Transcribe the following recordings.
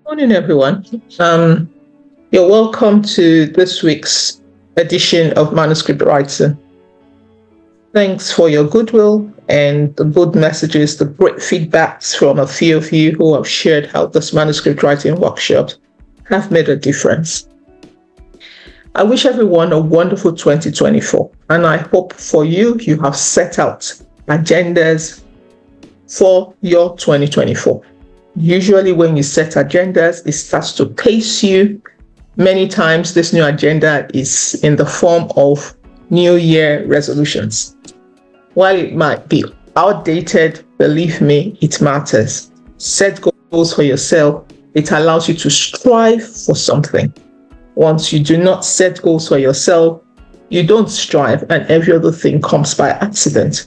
Morning, everyone. You're welcome to this week's edition of Manuscript Writing. Thanks for your goodwill and the good messages, the great feedbacks from a few of you who have shared how this manuscript writing workshops have made a difference. I wish everyone a wonderful 2024, and I hope for you have set out agendas for your 2024. Usually when you set agendas, it starts to pace you. Many times this new agenda is in the form of New Year resolutions. While it might be outdated, believe me, it matters. Set goals for yourself. It allows you to strive for something. Once you do not set goals for yourself, you don't strive, and every other thing comes by accident.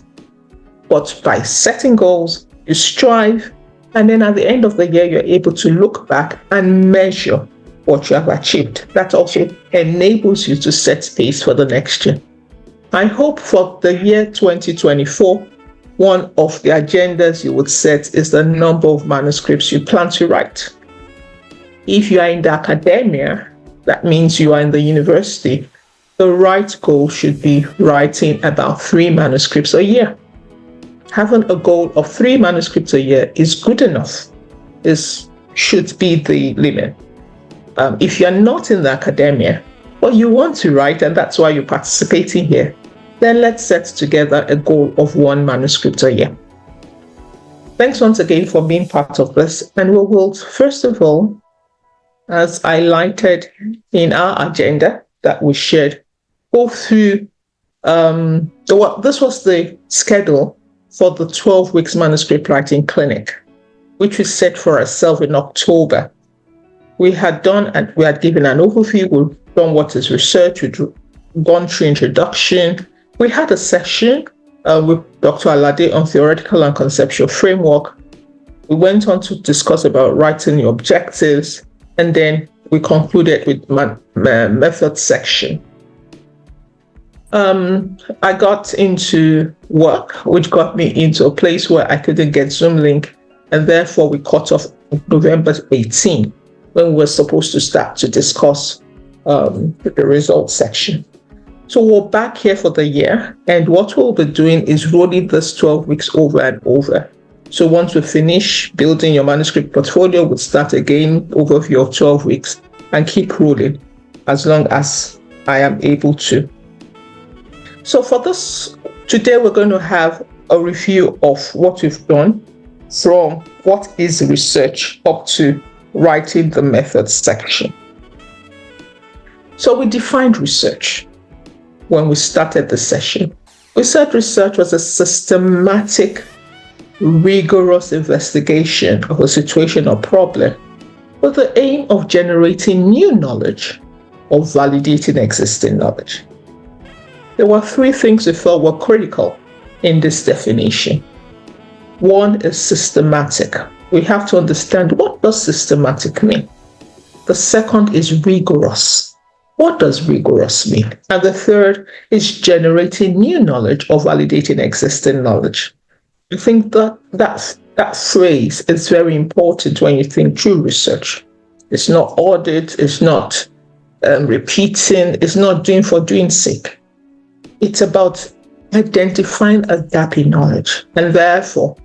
But by setting goals, you strive, and then at the end of the year, you're able to look back and measure what you have achieved. That also enables you to set pace for the next year. I hope for the year 2024, one of the agendas you would set is the number of manuscripts you plan to write. If you are in the academia, that means you are in the university, the right goal should be writing about 3 manuscripts a year. Having a goal of 3 manuscripts a year is good enough. This should be the limit. If you're not in the academia, but you want to write, and that's why you're participating here, then let's set together a goal of 1 manuscript a year. Thanks once again for being part of this. And we will, first of all, as highlighted in our agenda that we shared, go through, this was the schedule for the 12 weeks manuscript writing clinic, which we set for ourselves in October. We had given an overview. We've done what is research. We've gone through introduction. We had a session with Dr. Alade on theoretical and conceptual framework. We went on to discuss about writing your objectives, and then we concluded with method section. I got into work, which got me into a place where I couldn't get Zoom link, and therefore we cut off November 18, when we were supposed to start to discuss the results section. So we're back here for the year, and what we'll be doing is rolling this 12 weeks over and over. So once we finish building your manuscript portfolio, we'll start again, overview of 12 weeks, and keep rolling as long as I am able to. So for this, today we're going to have a review of what we've done from what is research up to writing the methods section. So we defined research when we started the session. We said research was a systematic, rigorous investigation of a situation or problem with the aim of generating new knowledge or validating existing knowledge. There were 3 things we felt were critical in this definition. One is systematic. We have to understand, what does systematic mean? The second is rigorous. What does rigorous mean? And the third is generating new knowledge or validating existing knowledge. I think that phrase is very important when you think through research. It's not audit, it's not repeating, it's not doing for doing's sake. It's about identifying a gap in knowledge and therefore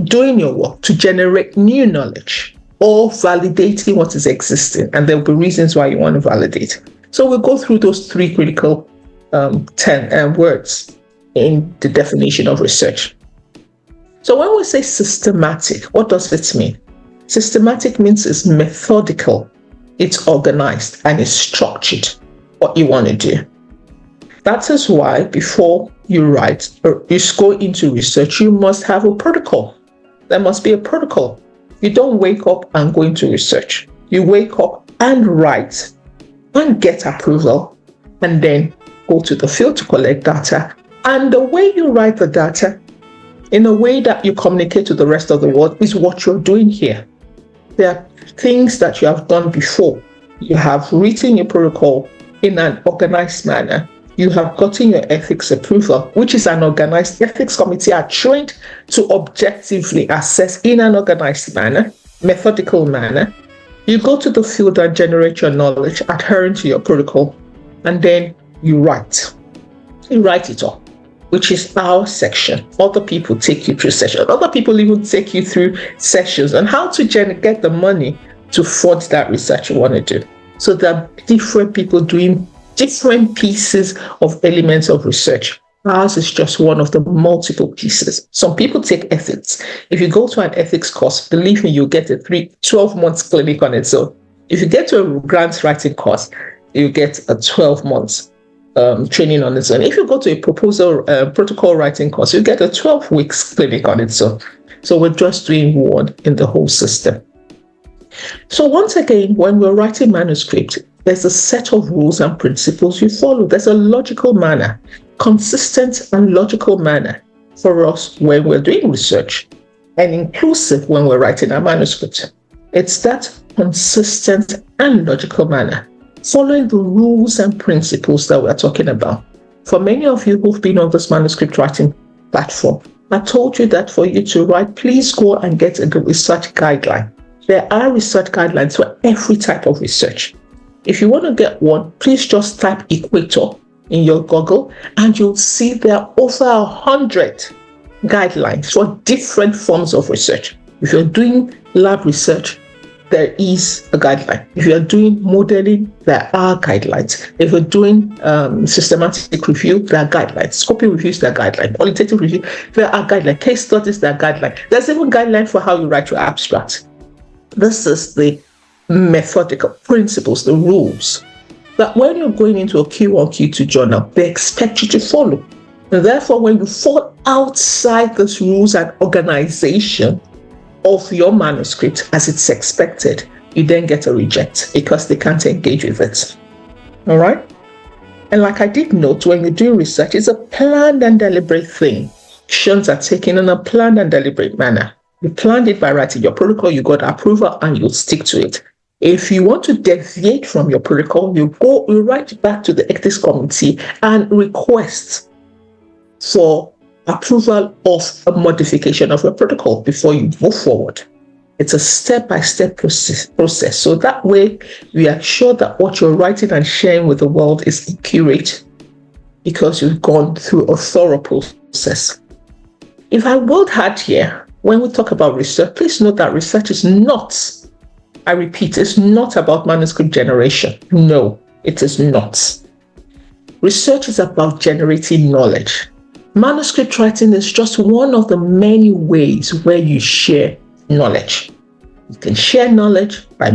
doing your work to generate new knowledge or validating what is existing. And there will be reasons why you want to validate. So we'll go through those 3 critical 10 words in the definition of research. So when we say systematic, what does it mean? Systematic means it's methodical, it's organized, and it's structured, what you want to do. That is why before you write or you go into research, you must have a protocol. There must be a protocol. You don't wake up and go into research. You wake up and write and get approval, and then go to the field to collect data. And the way you write the data, in a way that you communicate to the rest of the world, is what you're doing here. There are things that you have done before. You have written your protocol in an organized manner. You have gotten your ethics approval, which is an organized ethics committee are trained to objectively assess in an organized manner, methodical manner, You go to the field and generate your knowledge, adhering to your protocol, and then you write. You write it up, which is our section. Other people take you through sessions. Other people even take you through sessions on how to get the money to fund that research you want to do. So there are different people doing different pieces of elements of research. Ours is just one of the multiple pieces. Some people take ethics. If you go to an ethics course, believe me, you'll get a 12 months clinic on its own. If you get to a grant writing course, you get a 12 months training on its own. If you go to a protocol writing course, you get a 12 weeks clinic on its own. So we're just doing one in the whole system. So once again, when we're writing manuscript, there's a set of rules and principles you follow. There's a logical manner, consistent and logical manner for us when we're doing research, and inclusive when we're writing a manuscript. It's that consistent and logical manner, following the rules and principles that we're talking about. For many of you who've been on this manuscript writing platform, I told you that for you to write, please go and get a research guideline. There are research guidelines for every type of research. If you want to get one, please just type equator in your Google and you'll see there are over 100 guidelines for different forms of research. If you're doing lab research, there is a guideline. If you're doing modeling, there are guidelines. If you're doing systematic review, there are guidelines. Scoping reviews, there are guidelines. Qualitative review, there are guidelines. Case studies, there are guidelines. There's even guidelines for how you write your abstract. This is the methodical principles, the rules that when you're going into a Q1, Q2 journal, they expect you to follow. And therefore, when you fall outside those rules and organization of your manuscript as it's expected, you then get a reject because they can't engage with it. All right? And like I did note, when you do research, it's a planned and deliberate thing. Actions are taken in a planned and deliberate manner. You planned it by writing your protocol, you got approval, and you stick to it. If you want to deviate from your protocol, you write back to the ethics committee and request for approval of a modification of your protocol before you move forward. It's a step-by-step process. So that way, we are sure that what you're writing and sharing with the world is accurate because you've gone through a thorough process. If I would add here, when we talk about research, please note that research is not, I repeat, it's not about manuscript generation. No, it is not. Research is about generating knowledge. Manuscript writing is just one of the many ways where you share knowledge. You can share knowledge by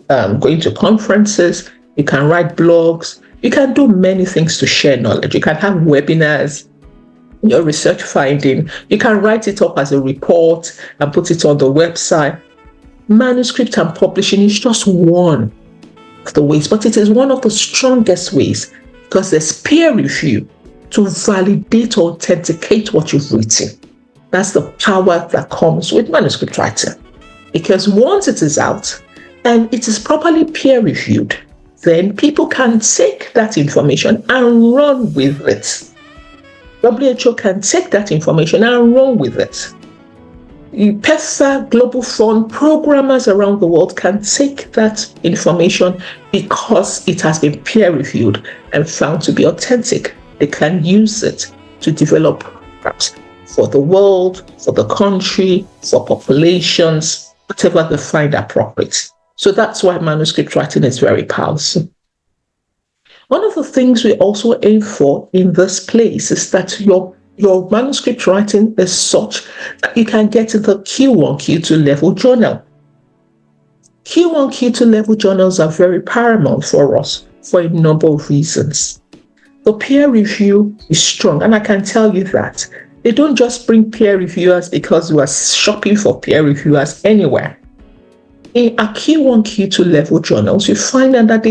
going to conferences. You can write blogs. You can do many things to share knowledge. You can have webinars, your research finding. You can write it up as a report and put it on the website. Manuscript and publishing is just one of the ways, but it is one of the strongest ways because there's peer review to validate or authenticate what you've written. That's the power that comes with manuscript writing. Because once it is out and it is properly peer reviewed, then people can take that information and run with it. WHO can take that information and run with it. PEPFAR, Global Fund, programmers around the world can take that information because it has been peer reviewed and found to be authentic. They can use it to develop programs for the world, for the country, for populations, whatever they find appropriate. So that's why manuscript writing is very powerful. One of the things we also aim for in this place is that your manuscript writing is such that you can get to the Q1, Q2 level journal. Q1, Q2 level journals are very paramount for us for a number of reasons. The peer review is strong, and I can tell you that. They don't just bring peer reviewers because we are shopping for peer reviewers anywhere. In our Q1, Q2 level journals, you find that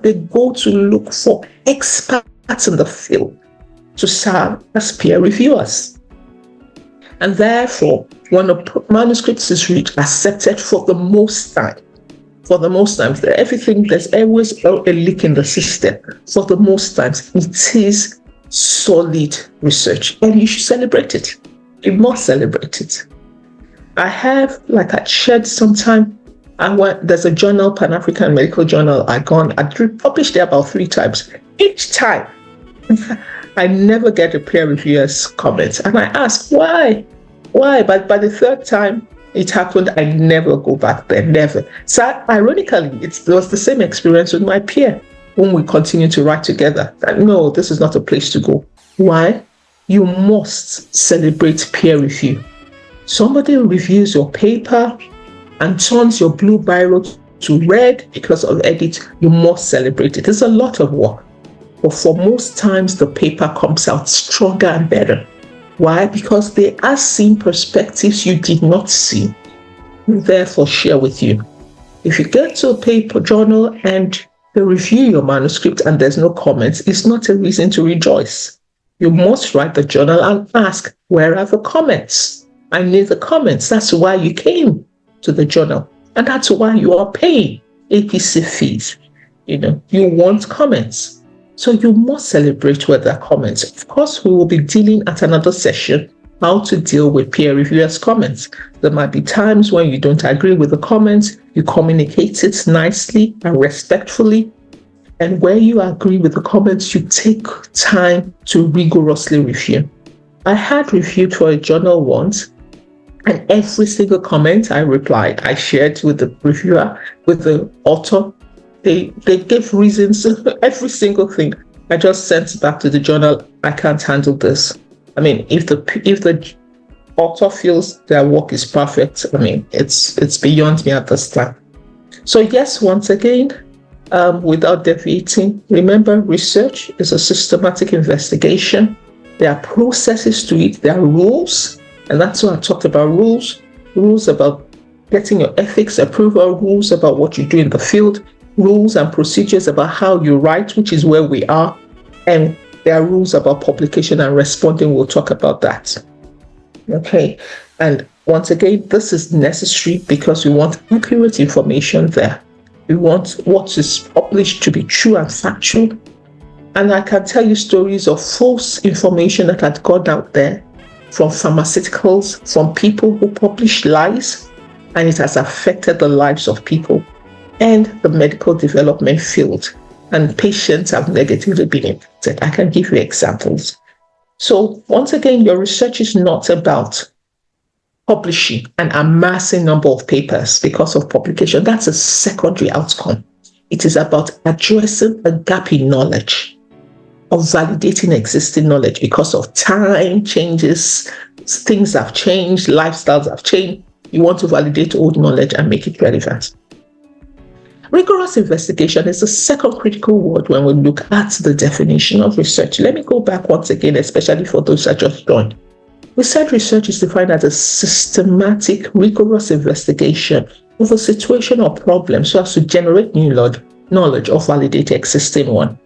they go to look for experts in the field to serve as peer reviewers. And therefore, when a manuscript is accepted for the most times, there's always a leak in the system. For the most times, it is solid research, and you should celebrate it. You must celebrate it. I have, like I shared sometime There's a journal, Pan-African Medical Journal. I published there about 3 times. Each time, I never get a peer reviewer's comment. And I ask, why? But by the 3rd time it happened, I never go back there, never. So ironically, it was the same experience with my peer when we continue to write together. No, this is not a place to go. Why? You must celebrate peer review. Somebody reviews your paper and turns your blue biro to red because of edit, you must celebrate it. It's a lot of work. But for most times, the paper comes out stronger and better. Why? Because they are seeing perspectives you did not see. Therefore, share with you. If you get to a paper journal and they review your manuscript and there's no comments, it's not a reason to rejoice. You must write the journal and ask, where are the comments? I need the comments. That's why you came to the journal. And that's why you are paying APC fees. You want comments. So you must celebrate with the comments. Of course, we will be dealing at another session how to deal with peer reviewers' comments. There might be times when you don't agree with the comments, you communicate it nicely and respectfully. And where you agree with the comments, you take time to rigorously review. I had reviewed for a journal once, and every single comment I replied, I shared with the reviewer, with the author. They gave reasons, every single thing. I just sent back to the journal, I can't handle this. I mean, if the author feels their work is perfect, I mean, it's beyond me at this time. So yes, once again, without deviating, remember, research is a systematic investigation. There are processes to it, there are rules, and that's why I talked about rules about getting your ethics approval, rules about what you do in the field, rules and procedures about how you write, which is where we are, and there are rules about publication and responding. We'll talk about that. Okay, and once again, this is necessary because we want accurate information there. We want what is published to be true and factual. And I can tell you stories of false information that had gone out there from pharmaceuticals, from people who publish lies, and it has affected the lives of people and the medical development field, and patients have negatively been impacted. I can give you examples. So once again, your research is not about publishing an amassing number of papers because of publication. That's a secondary outcome. It is about addressing a gap in knowledge, of validating existing knowledge because of time changes, things have changed, lifestyles have changed. You want to validate old knowledge and make it relevant. Rigorous investigation is the second critical word when we look at the definition of research. Let me go back once again, especially for those that just joined. We said research is defined as a systematic, rigorous investigation of a situation or problem so as to generate new knowledge or validate existing one.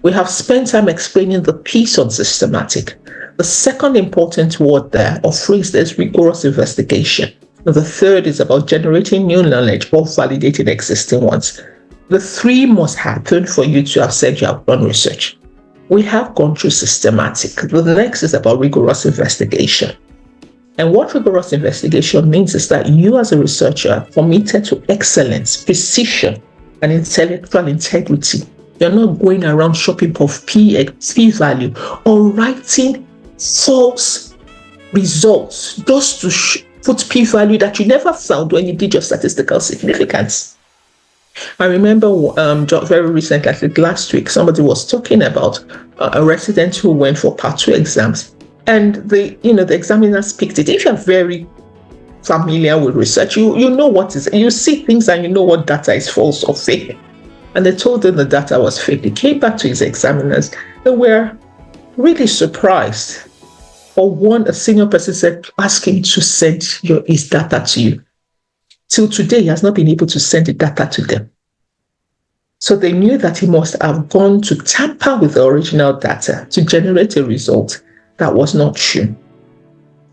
We have spent time explaining the piece on systematic. The second important word there or phrase there is rigorous investigation. The third is about generating new knowledge or validating existing ones. The 3 must happen for you to have said you have done research. We have gone through systematic. The next is about rigorous investigation. And what rigorous investigation means is that you as a researcher are committed to excellence, precision, and intellectual integrity. You're not going around shopping for p-value or writing false results just to put p-value that you never found when you did your statistical significance. I remember very recently, I think last week, somebody was talking about a resident who went for Part 2 exams, and the examiners picked it. If you're very familiar with research, you know what is, you see things and you know what data is false or fake. And they told him the data was fake. He came back to his examiners. They were really surprised. For one, a senior person said, ask him to send his data to you. Till today, he has not been able to send the data to them. So they knew that he must have gone to tamper with the original data to generate a result that was not true.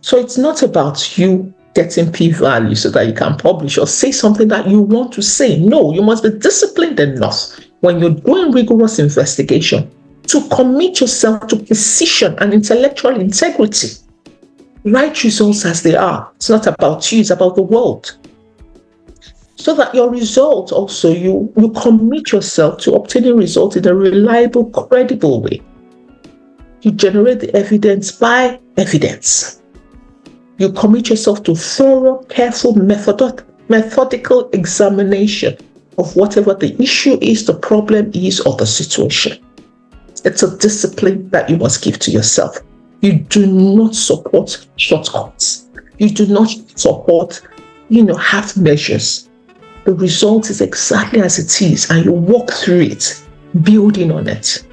So it's not about you getting p-value so that you can publish or say something that you want to say. No, you must be disciplined enough when you're doing rigorous investigation to commit yourself to precision and intellectual integrity. Write results as they are. It's not about you, it's about the world. so that your results also, you commit yourself to obtaining results in a reliable, credible way. You generate the evidence by evidence. You commit yourself to thorough, careful, methodical examination of whatever the issue is, the problem is, or the situation. It's a discipline that you must give to yourself. You do not support shortcuts. You do not support, half measures. The result is exactly as it is, and you walk through it, building on it.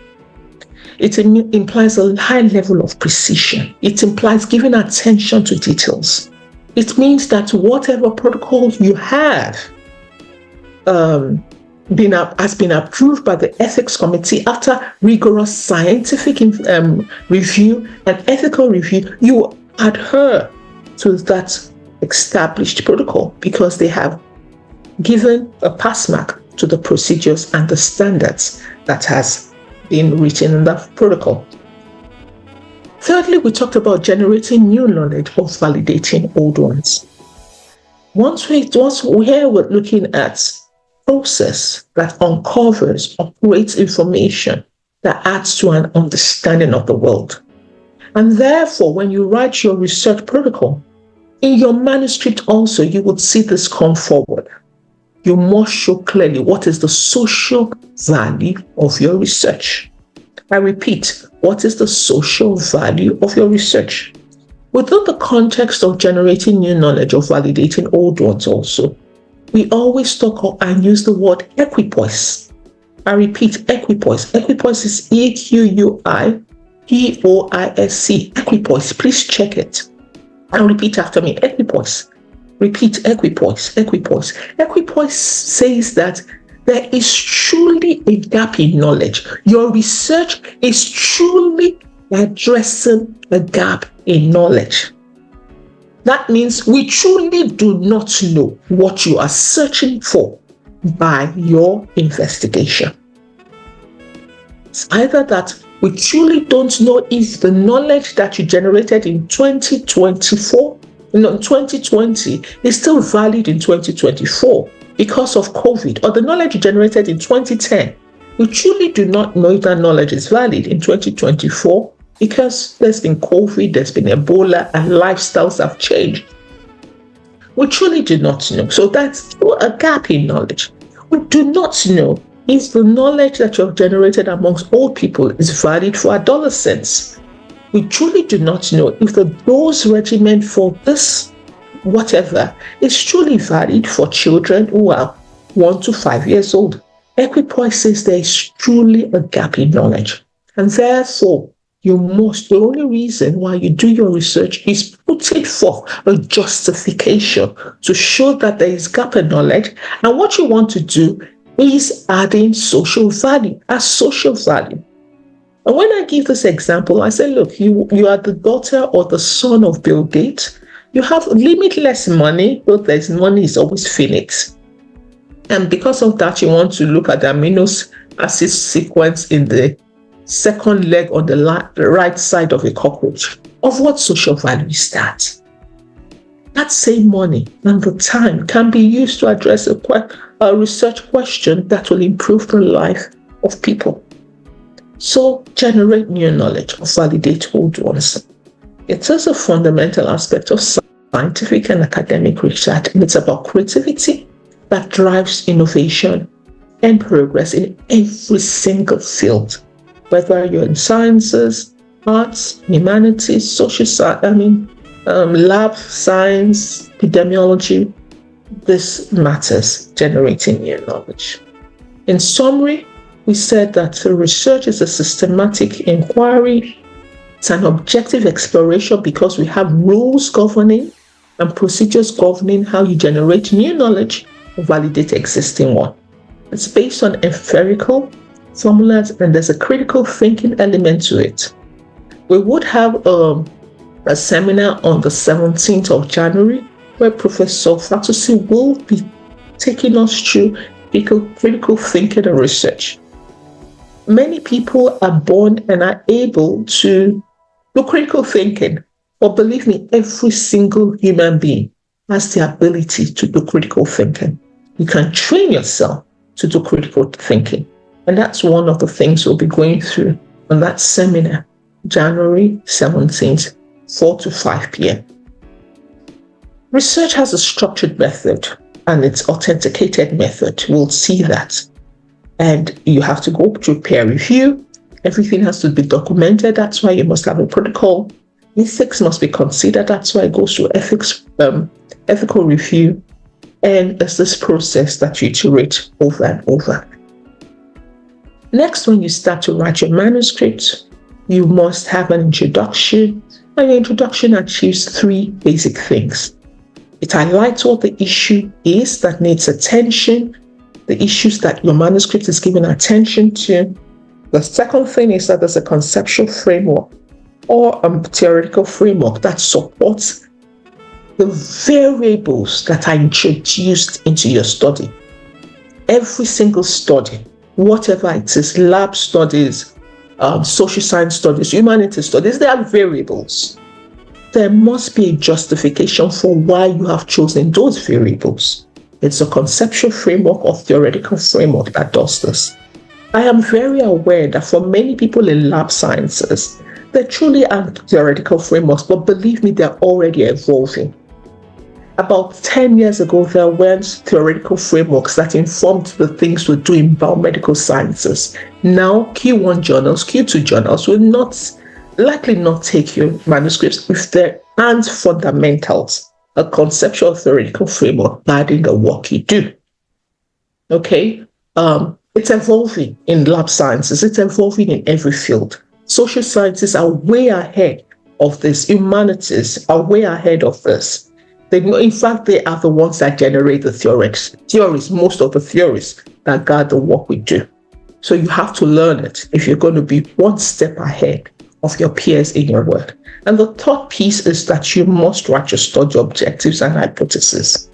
It implies a high level of precision. It implies giving attention to details. It means that whatever protocol you have has been approved by the ethics committee after rigorous scientific review and ethical review, you adhere to that established protocol because they have given a pass mark to the procedures and the standards that has been written in that protocol. Thirdly, we talked about generating new knowledge or validating old ones. Here we're looking at process that uncovers or creates information that adds to an understanding of the world. And therefore, when you write your research protocol, in your manuscript also, you would see this come forward. You must show clearly what is the social value of your research. I repeat, what is the social value of your research? Within the context of generating new knowledge or validating old ones also, we always talk and use the word equipoise. I repeat, equipoise. Equipoise is EQUIPOISE. Equipoise. Please check it. And repeat after me. Equipoise. Repeat, equipoise. Equipoise. Equipoise says that there is truly a gap in knowledge. Your research is truly addressing a gap in knowledge. That means we truly do not know what you are searching for by your investigation. It's either that we truly don't know if the knowledge that you generated in 2020 is still valid in 2024 because of COVID, or the knowledge you generated in 2010. We truly do not know if that knowledge is valid in 2024 because there's been COVID, there's been Ebola, and lifestyles have changed. We truly do not know. So that's a gap in knowledge. We do not know if the knowledge that you have generated amongst old people is valid for adolescents. We truly do not know if the dose regimen for this whatever is truly valid for children who are 1 to 5 years old. Equipoise says there is truly a gap in knowledge. And therefore, the only reason why you do your research is putting forth a justification to show that there is gap in knowledge. And what you want to do is adding social value, as social value. And when I give this example, I say, look, you are the daughter or the son of Bill Gates. You have limitless money, but there's money is always finite. And because of that, you want to look at the amino acid sequence in the second leg on the right side of a cockroach. Of what social value is that? That same money and the time can be used to address a research question that will improve the life of people. So generate new knowledge or validate old ones. It is a fundamental aspect of scientific and academic research, and it's about creativity that drives innovation and progress in every single field, whether you're in sciences, arts, humanities, social science, lab science, epidemiology. This matters, generating new knowledge. In summary, we said that research is a systematic inquiry. It's an objective exploration because we have rules governing and procedures governing how you generate new knowledge or validate existing one. It's based on empirical formulas and there's a critical thinking element to it. We would have a seminar on the 17th of January where Professor Fatusi will be taking us through critical thinking and research. Many people are born and are able to do critical thinking, but believe me, every single human being has the ability to do critical thinking. you can train yourself to do critical thinking. And that's one of the things we'll be going through on that seminar, January 17th, 4 to 5 p.m. Research has a structured method and it's authenticated method. We'll see that. And you have to go through peer review. Everything has to be documented. That's why you must have a protocol. Ethics must be considered. That's why it goes through ethical review. And it's this process that you iterate over and over. Next, when you start to write your manuscript, you must have an introduction. And your introduction achieves 3 basic things. It highlights what the issue is that needs attention, the issues that your manuscript is giving attention to. The second thing is that there's a conceptual framework or a theoretical framework that supports the variables that are introduced into your study. Every single study, whatever it is, lab studies, social science studies, humanities studies, they are variables. There must be a justification for why you have chosen those variables. It's a conceptual framework or theoretical framework that does this. I am very aware that for many people in lab sciences, there truly are theoretical frameworks, but believe me, they're already evolving. About 10 years ago, there weren't theoretical frameworks that informed the things we do in biomedical sciences. Now, Q1 journals, Q2 journals will likely not take your manuscripts if there aren't fundamentals, a conceptual theoretical framework guiding the work you do. Okay? It's evolving in lab sciences. It's evolving in every field. Social sciences are way ahead of this. Humanities are way ahead of this. In fact, they are the ones that generate the theories, most of the theories that guide the work we do. So you have to learn it if you're going to be one step ahead of your peers in your work. And the third piece is that you must write your study objectives and hypotheses.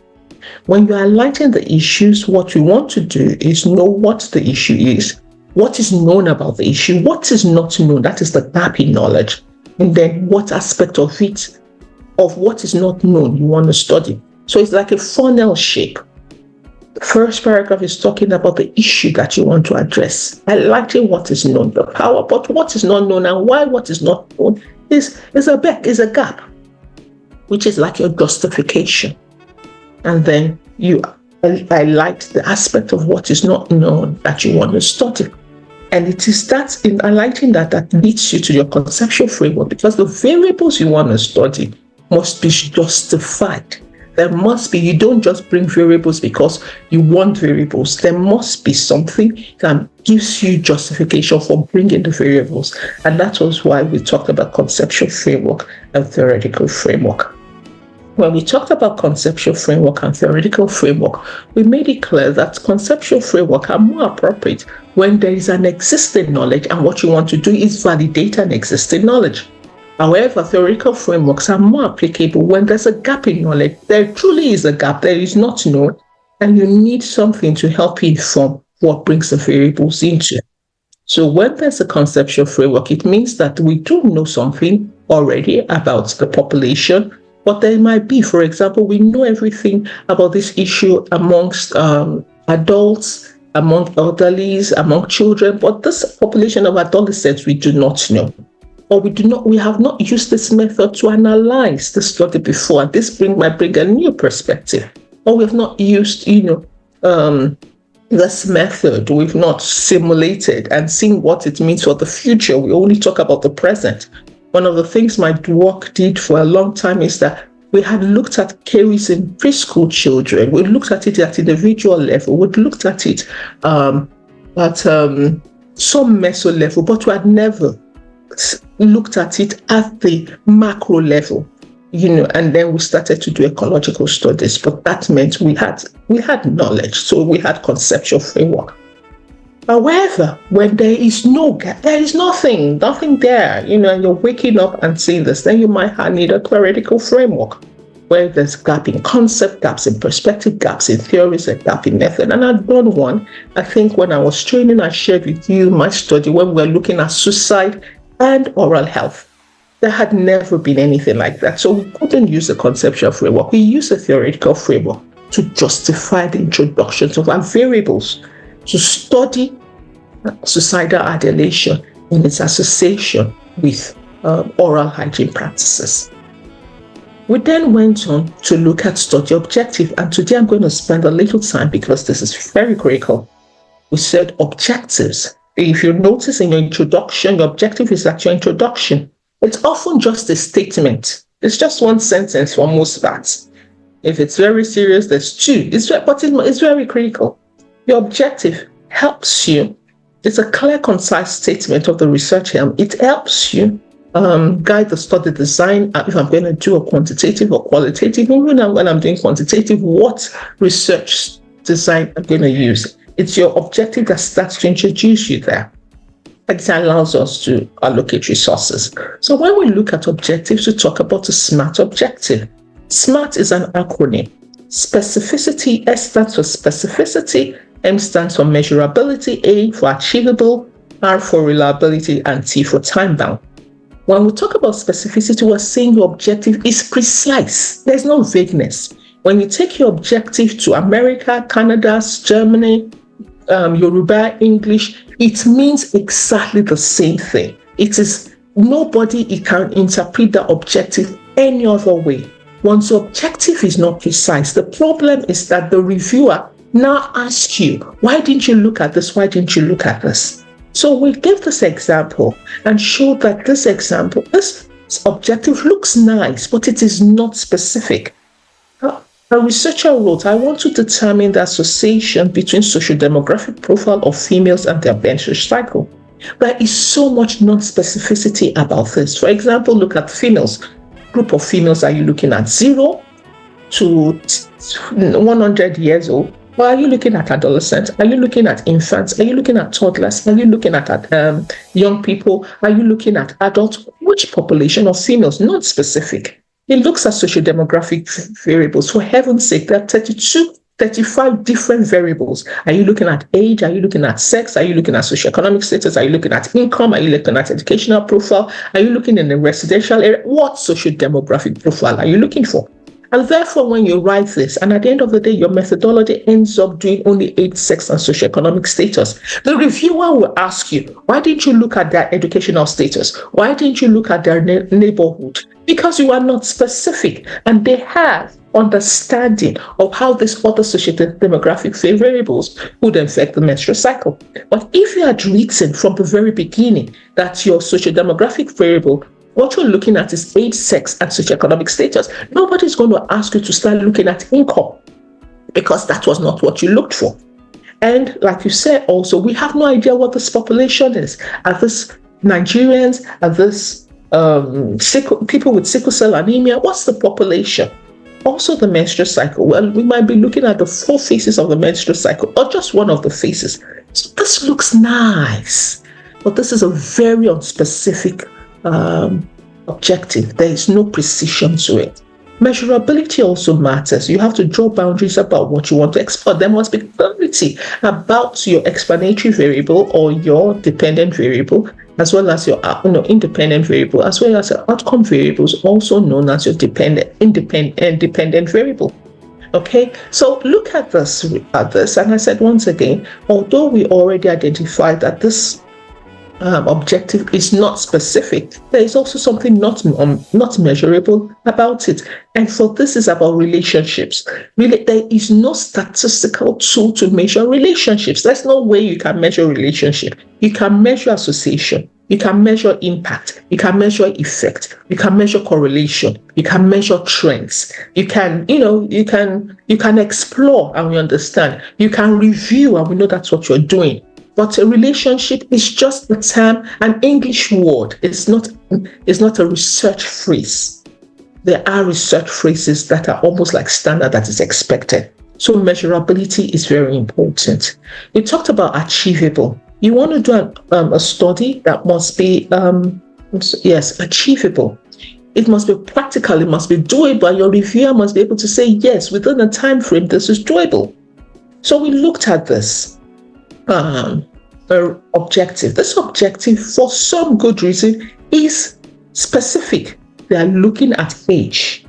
When you are highlighting the issues, what you want to do is know what the issue is, what is known about the issue, what is not known, that is the gap in knowledge, and then what aspect of it, of what is not known, you want to study. So it's like a funnel shape. The first paragraph is talking about the issue that you want to address, highlighting what is known, the power, but what is not known and why what is not known is a gap, which is like your justification. And then you highlight the aspect of what is not known that you want to study. And it is that in highlighting that leads you to your conceptual framework, because the variables you want to study must be justified. There must be, you don't just bring variables because you want variables. There must be something that gives you justification for bringing the variables. And that was why we talked about conceptual framework and theoretical framework. When we talked about conceptual framework and theoretical framework, we made it clear that conceptual framework are more appropriate when there is an existing knowledge and what you want to do is validate an existing knowledge. However, theoretical frameworks are more applicable when there's a gap in knowledge. There truly is a gap, there is not known, and you need something to help you inform what brings the variables into. So when there's a conceptual framework, it means that we do know something already about the population, but there might be, for example, we know everything about this issue amongst adults, among elderlies, among children, but this population of adolescents we do not know. Or we have not used this method to analyze the study before. And this might bring a new perspective. Or we've not used, this method. We've not simulated and seen what it means for the future. We only talk about the present. One of the things my work did for a long time is that we had looked at caries in preschool children. We looked at it at individual level. We looked at it at some meso level, but we had never looked at it at the macro level, and then we started to do ecological studies. But that meant we had knowledge, so we had conceptual framework. However, when there is no gap, there is nothing there, and you're waking up and seeing this, then you might need a theoretical framework where there's gap in concept, gaps in perspective, gaps in theories, and gap in method. And I've done one. I think when I was training, I shared with you my study when we were looking at suicide and oral health. There had never been anything like that. So we couldn't use a conceptual framework. We used a theoretical framework. to justify the introduction of our variables to study suicidal ideation in its association with oral hygiene practices. We then went on to look at study objective, and today I'm going to spend a little time because this is very critical. We said objectives. If you notice in your introduction, your objective is like your introduction. It's often just a statement. It's just one sentence for most parts. If it's very serious, there's two. But it's very critical. Your objective helps you. It's a clear, concise statement of the research aim. It helps you guide the study design. If I'm going to do a quantitative or qualitative, even when I'm doing quantitative, what research design I'm going to use. It's your objective that starts to introduce you there. It allows us to allocate resources. So when we look at objectives, we talk about a SMART objective. SMART is an acronym. Specificity, S stands for specificity, M stands for measurability, A for achievable, R for reliability, and T for time bound. When we talk about specificity, we're saying your objective is precise. There's no vagueness. When you take your objective to America, Canada, Germany, Yoruba, English, it means exactly the same thing. It is nobody can interpret the objective any other way. Once your objective is not precise, the problem is that the reviewer now asks you, why didn't you look at this? Why didn't you look at this? So we give this example and show that this objective looks nice, but it is not specific. A researcher wrote, I want to determine the association between socio-demographic profile of females and their menstrual cycle. There is so much non-specificity about this. For example, look at females. Group of females, are you looking at 0 to 100 years old? Or are you looking at adolescents? Are you looking at infants? Are you looking at toddlers? Are you looking at young people? Are you looking at adults? Which population of females? Not specific. It looks at socio-demographic variables. For heaven's sake, there are 35 different variables. Are you looking at age? Are you looking at sex? Are you looking at socioeconomic status? Are you looking at income? Are you looking at educational profile? Are you looking in the residential area? What socio-demographic profile are you looking for? And therefore, when you write this, and at the end of the day, your methodology ends up doing only age, sex, and socioeconomic status, the reviewer will ask you, why didn't you look at their educational status? Why didn't you look at their neighborhood? Because you are not specific, and they have understanding of how these other socio-demographic variables would affect the menstrual cycle. But if you had written from the very beginning that your socio-demographic variable, what you're looking at is age, sex, and socioeconomic status, nobody's going to ask you to start looking at income because that was not what you looked for. And like you said also, we have no idea what this population is. Are this Nigerians? Are this people with sickle cell anemia? What's the population? Also the menstrual cycle. Well, we might be looking at the 4 phases of the menstrual cycle or just one of the phases. So this looks nice, but this is a very unspecific objective. There is no precision to it. Measurability also matters. You have to draw boundaries about what you want to explore. There must be clarity about your explanatory variable or your dependent variable, as well as your independent variable, as well as your outcome variables, also known as your dependent variable. Okay, so look at this. And I said once again, although we already identified that this objective is not specific, there is also something not measurable about it. And so this is about relationships. Really, there is no statistical tool to measure relationships. There's no way you can measure relationship. You can measure association. You can measure impact. You can measure effect. You can measure correlation. You can measure trends. You can explore, and we understand. You can review, and we know that's what you're doing. But a relationship is just a term, an English word. It's not a research phrase. There are research phrases that are almost like standard that is expected. So measurability is very important. We talked about achievable. You want to do a study that must be, achievable. It must be practical. It must be doable. Your reviewer must be able to say, yes, within a time frame, this is doable. So we looked at this. Objective. This objective, for some good reason, is specific. They are looking at age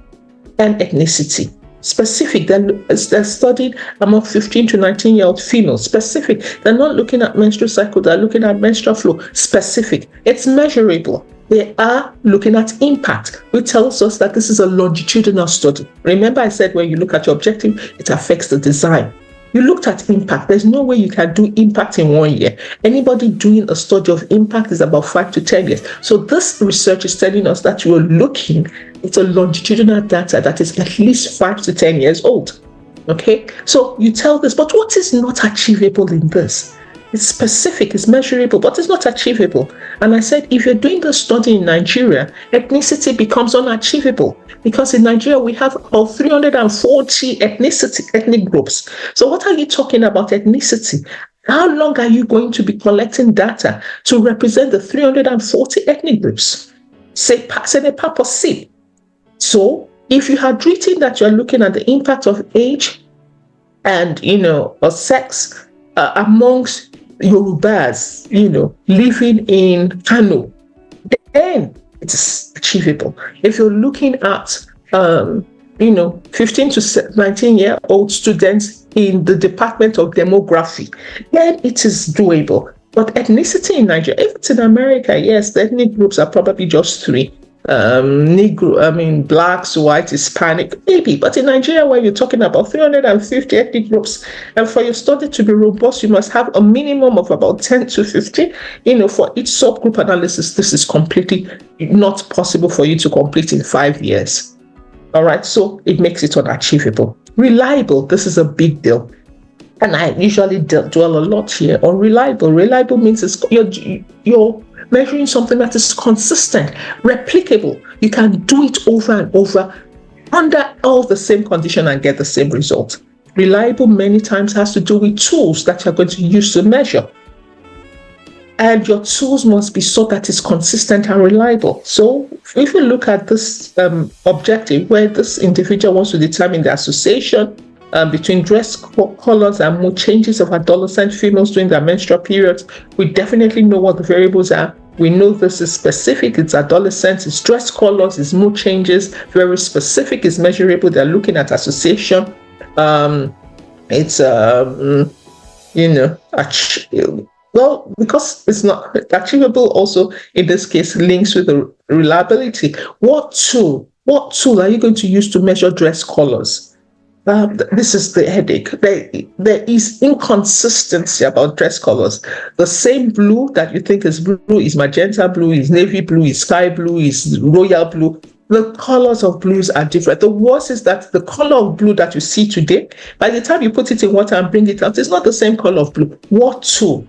and ethnicity. Specific. They're studied among 15 to 19-year-old females. Specific. They're not looking at menstrual cycle. They're looking at menstrual flow. Specific. It's measurable. They are looking at impact, which tells us that this is a longitudinal study. Remember I said when you look at your objective, it affects the design. You looked at impact. There's no way you can do impact in 1 year. Anybody doing a study of impact is about 5 to 10 years. So this research is telling us that you are looking at a longitudinal data that is at least 5 to 10 years old. Okay? So you tell this, but what is not achievable in this? It's specific, it's measurable, but it's not achievable. And I said, if you're doing the study in Nigeria, ethnicity becomes unachievable, because in Nigeria we have about 340 ethnic groups. So what are you talking about ethnicity? How long are you going to be collecting data to represent the 340 ethnic groups? C'est pas possible. So if you had written that you're looking at the impact of age and, or sex amongst Yorubas, living in Kano, then it is achievable. If you're looking at, 15 to 19-year-old students in the Department of Demography, then it is doable. But ethnicity in Nigeria, if it's in America, yes, the ethnic groups are probably just 3. Negro, blacks, white, Hispanic, maybe. But in Nigeria, where you're talking about 350 ethnic groups, and for your study to be robust, you must have a minimum of about 10 to 15. For each subgroup analysis, this is completely not possible for you to complete in 5 years. All right, so it makes it unachievable. Reliable, this is a big deal. And I usually dwell a lot here on reliable. Reliable means you're measuring something that is consistent, replicable. You can do it over and over under all the same condition and get the same result. Reliable many times has to do with tools that you're going to use to measure. And your tools must be so that it's consistent and reliable. So if you look at this objective where this individual wants to determine the association between dress colors and mood changes of adolescent females during their menstrual periods, we definitely know what the variables are. We know this is specific, it's adolescents, it's dress colors, it's mood changes, very specific, it's measurable. They're looking at association. Well, because it's not achievable, also in this case links with the reliability. What tool are you going to use to measure dress colors? This is the headache. There is inconsistency about dress colors. The same blue that you think is blue is magenta blue, is navy blue, is sky blue, is royal blue. The colors of blues are different. The worst is that the color of blue that you see today, by the time you put it in water and bring it out, it's not the same color of blue. What tool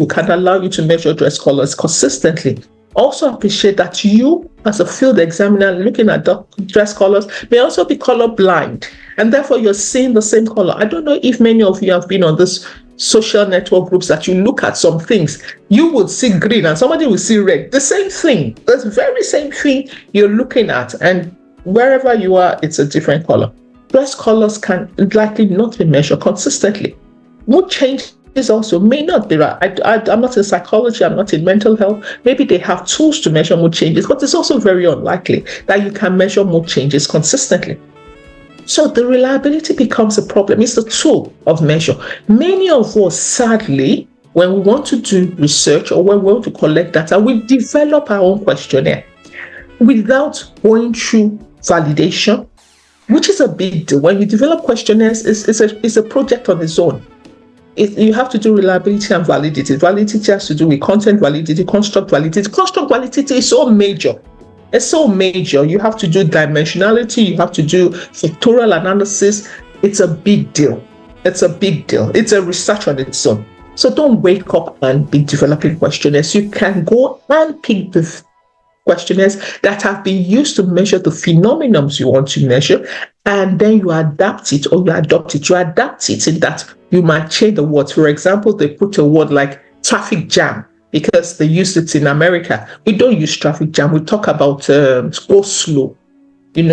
can allow you to measure dress colors consistently? Also appreciate that you, as a field examiner looking at the dress colors, may also be color blind, and therefore you're seeing the same color. I don't know if many of you have been on this social network groups that you look at some things, you would see green and somebody will see red. The same thing, the very same thing you're looking at, and wherever you are, it's a different color. Dress colors can likely not be measured consistently. Mood changes also may not be right. I'm not in psychology, I'm not in mental health. Maybe they have tools to measure mood changes, but it's also very unlikely that you can measure mood changes consistently. So the reliability becomes a problem. It's the tool of measure. Many of us, sadly, when we want to do research or when we want to collect data, we develop our own questionnaire without going through validation, which is a big deal. When you develop questionnaires, it's a project on its own. You have to do reliability and validity. Validity has to do with content validity, construct validity. Construct validity is so major. It's so major. You have to do dimensionality. You have to do factorial analysis. It's a big deal. It's a big deal. It's a research on its own. So don't wake up and be developing questionnaires. You can go and pick the questionnaires that have been used to measure the phenomena you want to measure, and then you adapt it or you adopt it. You adapt it in that you might change the words. For example, they put a word like traffic jam because they used it in America. We don't use traffic jam. We talk about go slow.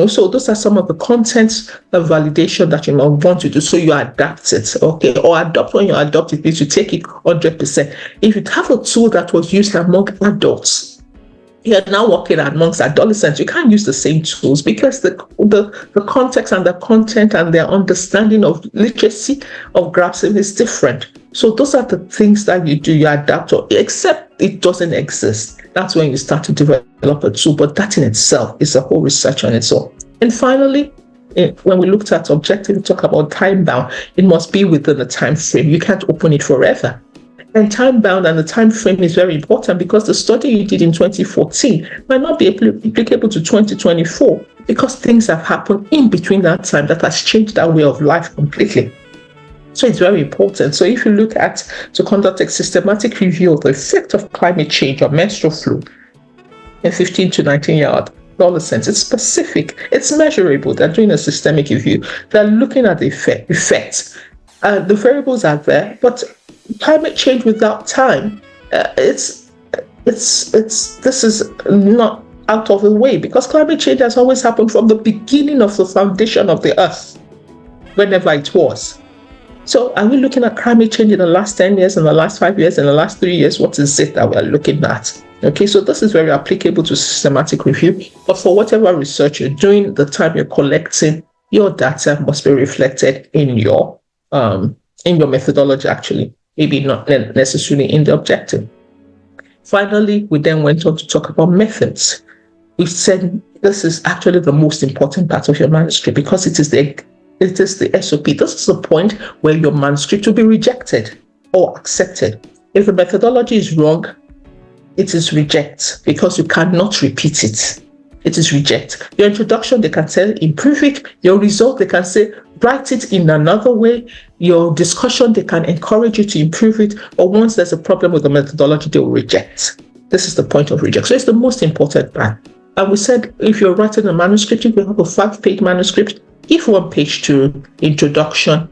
So those are some of the contents of validation that you might want to do. So you adapt it, okay? Or adopt. When you adopt it means you take it 100%. If you have a tool that was used among adults, you're now working amongst adolescents, you can't use the same tools because the context and the content and their understanding of literacy, of graphing is different. So those are the things that you do, you adapt to, except it doesn't exist. That's when you start to develop a tool, but that in itself is a whole research on its own. And finally, when we looked at objective, we talk about time bound. It must be within a time frame. You can't open it forever. And time bound and the time frame is very important because the study you did in 2014 might not be applicable to 2024 because things have happened in between that time that has changed our way of life completely. So it's very important. So if you look at to conduct a systematic review of the effect of climate change on menstrual flow in 15 to 19-year-old adolescents, it's specific, it's measurable. They're doing a systemic review. They're looking at the effects. The variables are there, but climate change without time, this is not out of the way because climate change has always happened from the beginning of the foundation of the earth, whenever it was. So are we looking at climate change in the last 10 years, in the last 5 years, in the last 3 years? What is it that we're looking at? Okay, so this is very applicable to systematic review, but for whatever research you're doing, the time you're collecting your data must be reflected in your methodology, actually. Maybe not necessarily in the objective. Finally, we then went on to talk about methods. We said this is actually the most important part of your manuscript because it is the SOP. This is the point where your manuscript will be rejected or accepted. If the methodology is wrong, it is reject because you cannot repeat it. It is reject. Your introduction, they can say improve it. Your result, they can say write it in another way. Your discussion, they can encourage you to improve it. Or once there's a problem with the methodology, they will reject. This is the point of reject. So it's the most important part. And we said if you're writing a manuscript, if you have a 5-page manuscript, give 1 page to introduction,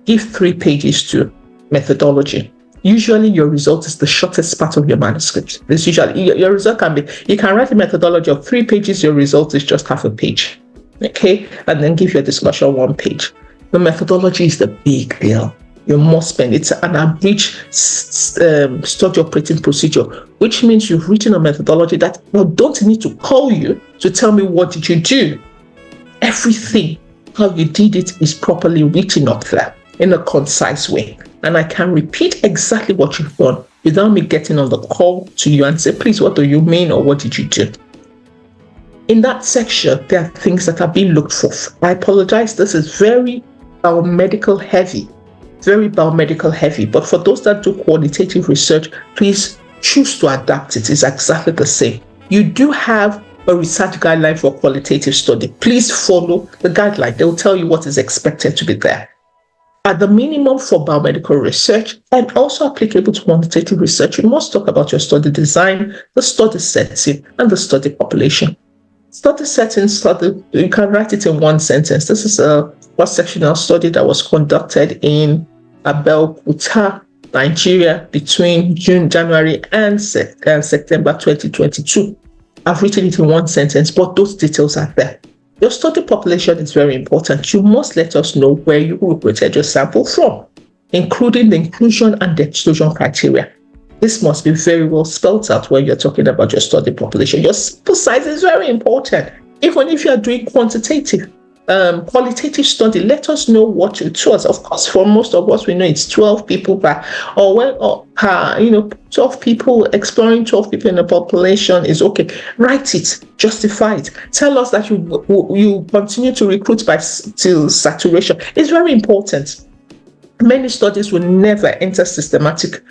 give 3 pages to methodology. Usually your result is the shortest part of your manuscript. This usually your result can be, you can write a methodology of 3 pages, your result is just half a page. Okay, and then give your discussion 1 page. The methodology is the big deal. You must spend, it's an average study operating procedure, which means you've written a methodology that I don't need to call you to tell me what did you do. Everything, how you did it is properly written up there in a concise way. And I can repeat exactly what you've done without me getting on the call to you and say, please, what do you mean or what did you do? In that section, there are things that are being looked for. I apologize, this is very biomedical heavy, but for those that do qualitative research, please choose to adapt it. It's exactly the same. You do have a research guideline for qualitative study. Please follow the guideline. They will tell you what is expected to be there. At the minimum for biomedical research and also applicable to quantitative research, you must talk about your study design, the study setting, and the study population. Study setting, you can write it in 1 sentence. This is a cross-sectional study that was conducted in Abeokuta, Nigeria between January and September 2022. I've written it in 1 sentence, but those details are there. Your study population is very important. You must let us know where you recruited your sample from, including the inclusion and the exclusion criteria. This must be very well spelled out when you're talking about your study population. Your sample size is very important. Even if you are doing qualitative study, let us know what it was. Of course, for most of us, we know it's 12 people per, 12 people, exploring 12 people in a population is okay. Write it, justify it. Tell us that you continue to recruit till saturation. It's very important. Many studies will never enter systematic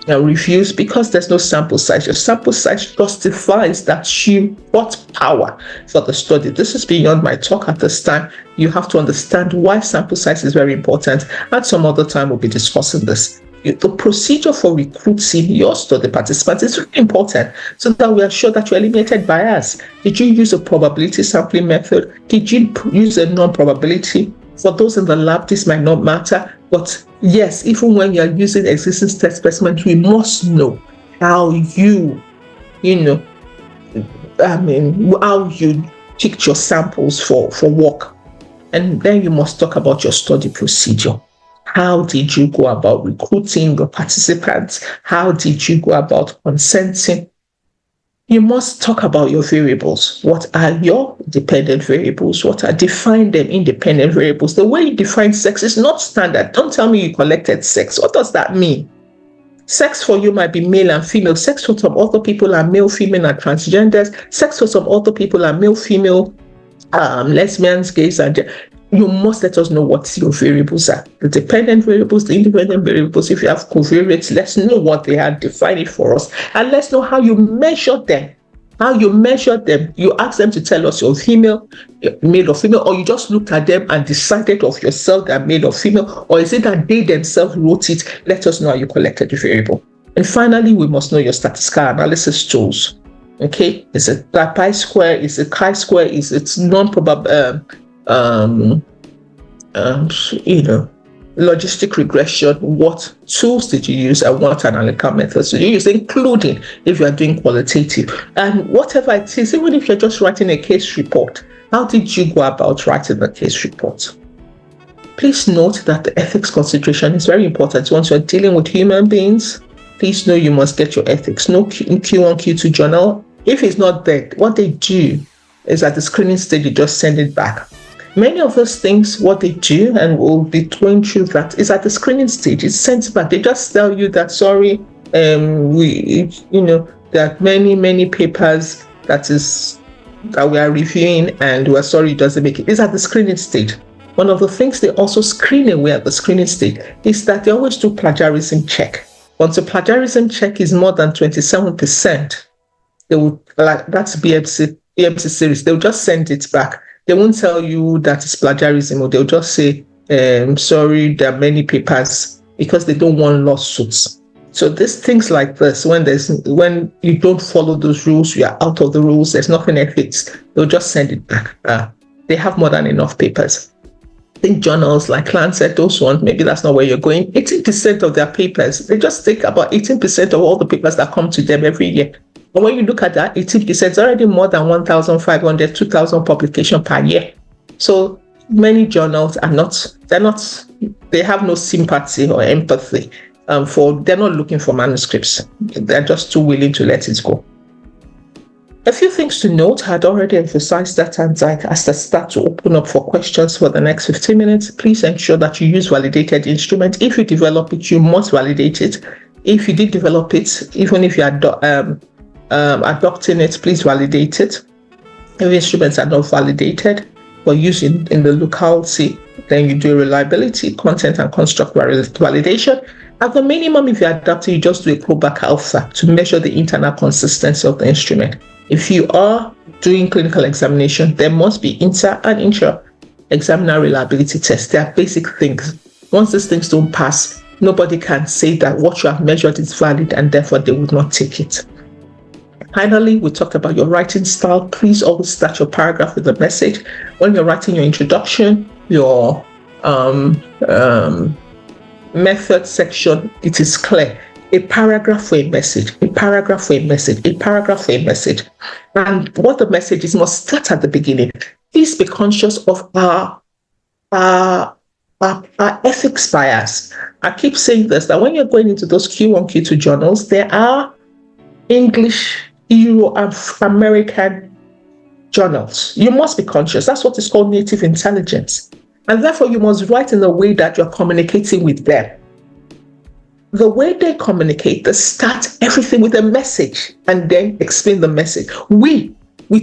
reviews because there's no sample size. Your sample size justifies that you got power for the study. This is beyond my talk at this time. You have to understand why sample size is very important, and some other time we'll be discussing this. The procedure for recruiting your study participants is very important so that we are sure that you eliminated bias. Did you use a probability sampling method? Did you use a non-probability? For those in the lab, this might not matter, but yes, even when you are using existing test specimens, we must know how you picked your samples for work. And then you must talk about your study procedure. How did you go about recruiting your participants? How did you go about consenting? You must talk about your variables. What are your dependent variables? Define them independent variables. The way you define sex is not standard. Don't tell me you collected sex. What does that mean? Sex for you might be male and female. Sex for some other people are male, female, and transgenders. Sex for some other people are male, female, lesbians, gays, and you must let us know what your variables are. The dependent variables, the independent variables. If you have covariates, let's know what they are. Define it for us, and let's know how you measure them. You ask them to tell us you're female, male or female, or you just looked at them and decided of yourself that male or female, or is it that they themselves wrote it? Let us know how you collected the variable. And finally, we must know your statistical analysis tools. Okay, is it pi-square? Is it chi-square? Is it non-probable? Logistic regression. What tools did you use and what analytical methods did you use, including if you are doing qualitative, and whatever it is, even if you're just writing a case report, how did you go about writing the case report? Please note that the ethics consideration is very important. Once you're dealing with human beings, please know you must get your ethics. No Q1, Q2 journal. If it's not there, what they do is at the screening stage, you just send it back. Many of those things, what they do, and we'll be going through that, is at the screening stage, it's sent back. They just tell you that, sorry, there are many papers that we are reviewing, and we're sorry it doesn't make it. It's at the screening stage. One of the things they also screen away at the screening stage is that they always do plagiarism check. Once a plagiarism check is more than 27%, they will, that's BMC series, they'll just send it back. They won't tell you that it's plagiarism, or they'll just say, sorry, there are many papers, because they don't want lawsuits. So these things like this, when you don't follow those rules, you are out of the rules, there's nothing ethics, they'll just send it back. They have more than enough papers. I think journals like Lancet, those ones, maybe that's not where you're going. 18% of their papers, they just take about 18% of all the papers that come to them every year. But when you look at that, 18% is already more than 1,500, 2,000 publications per year. So many journals they have no sympathy or empathy they're not looking for manuscripts. They're just too willing to let it go. A few things to note, I had already emphasized that, and as I start to open up for questions for the next 15 minutes, please ensure that you use validated instrument. If you develop it, you must validate it. If you did develop it, even if you are adopting it, please validate it. If instruments are not validated or used in the locality, then you do reliability, content, and construct validation. At the minimum, if you're adapting, you just do a pullback alpha to measure the internal consistency of the instrument. If you are doing clinical examination, there must be inter and intra-examiner reliability tests. They are basic things. Once these things don't pass, nobody can say that what you have measured is valid, and therefore they would not take it. Finally, we talked about your writing style. Please always start your paragraph with a message. When you're writing your introduction, your method section, it is clear. A paragraph for a message, a paragraph for a message, a paragraph for a message. And what the message is must start at the beginning. Please be conscious of our ethics bias. I keep saying this, that when you're going into those Q1, Q2 journals, there are English, Euro, and American journals. You must be conscious. That's what is called native intelligence. And therefore, you must write in a way that you're communicating with them. The way they communicate, they start everything with a message and then explain the message. We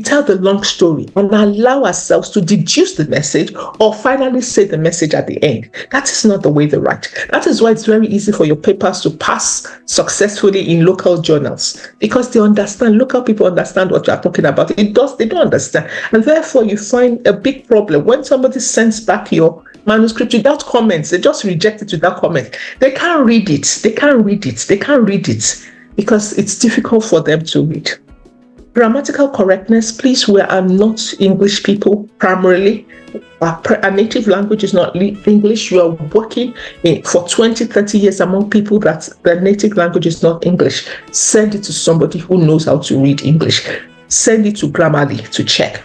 tell the long story and allow ourselves to deduce the message or finally say the message at the end. That is not the way they write. That is why it's very easy for your papers to pass successfully in local journals, because they understand, local people understand what you are talking about. They don't understand. And therefore, you find a big problem when somebody sends back your manuscript without comments. They just reject it without comment. They can't read it. They can't read it because it's difficult for them to read. Grammatical correctness, please, we are not English people primarily. Our native language is not English. You are working for 20, 30 years among people that their native language is not English. Send it to somebody who knows how to read English. Send it to Grammarly to check.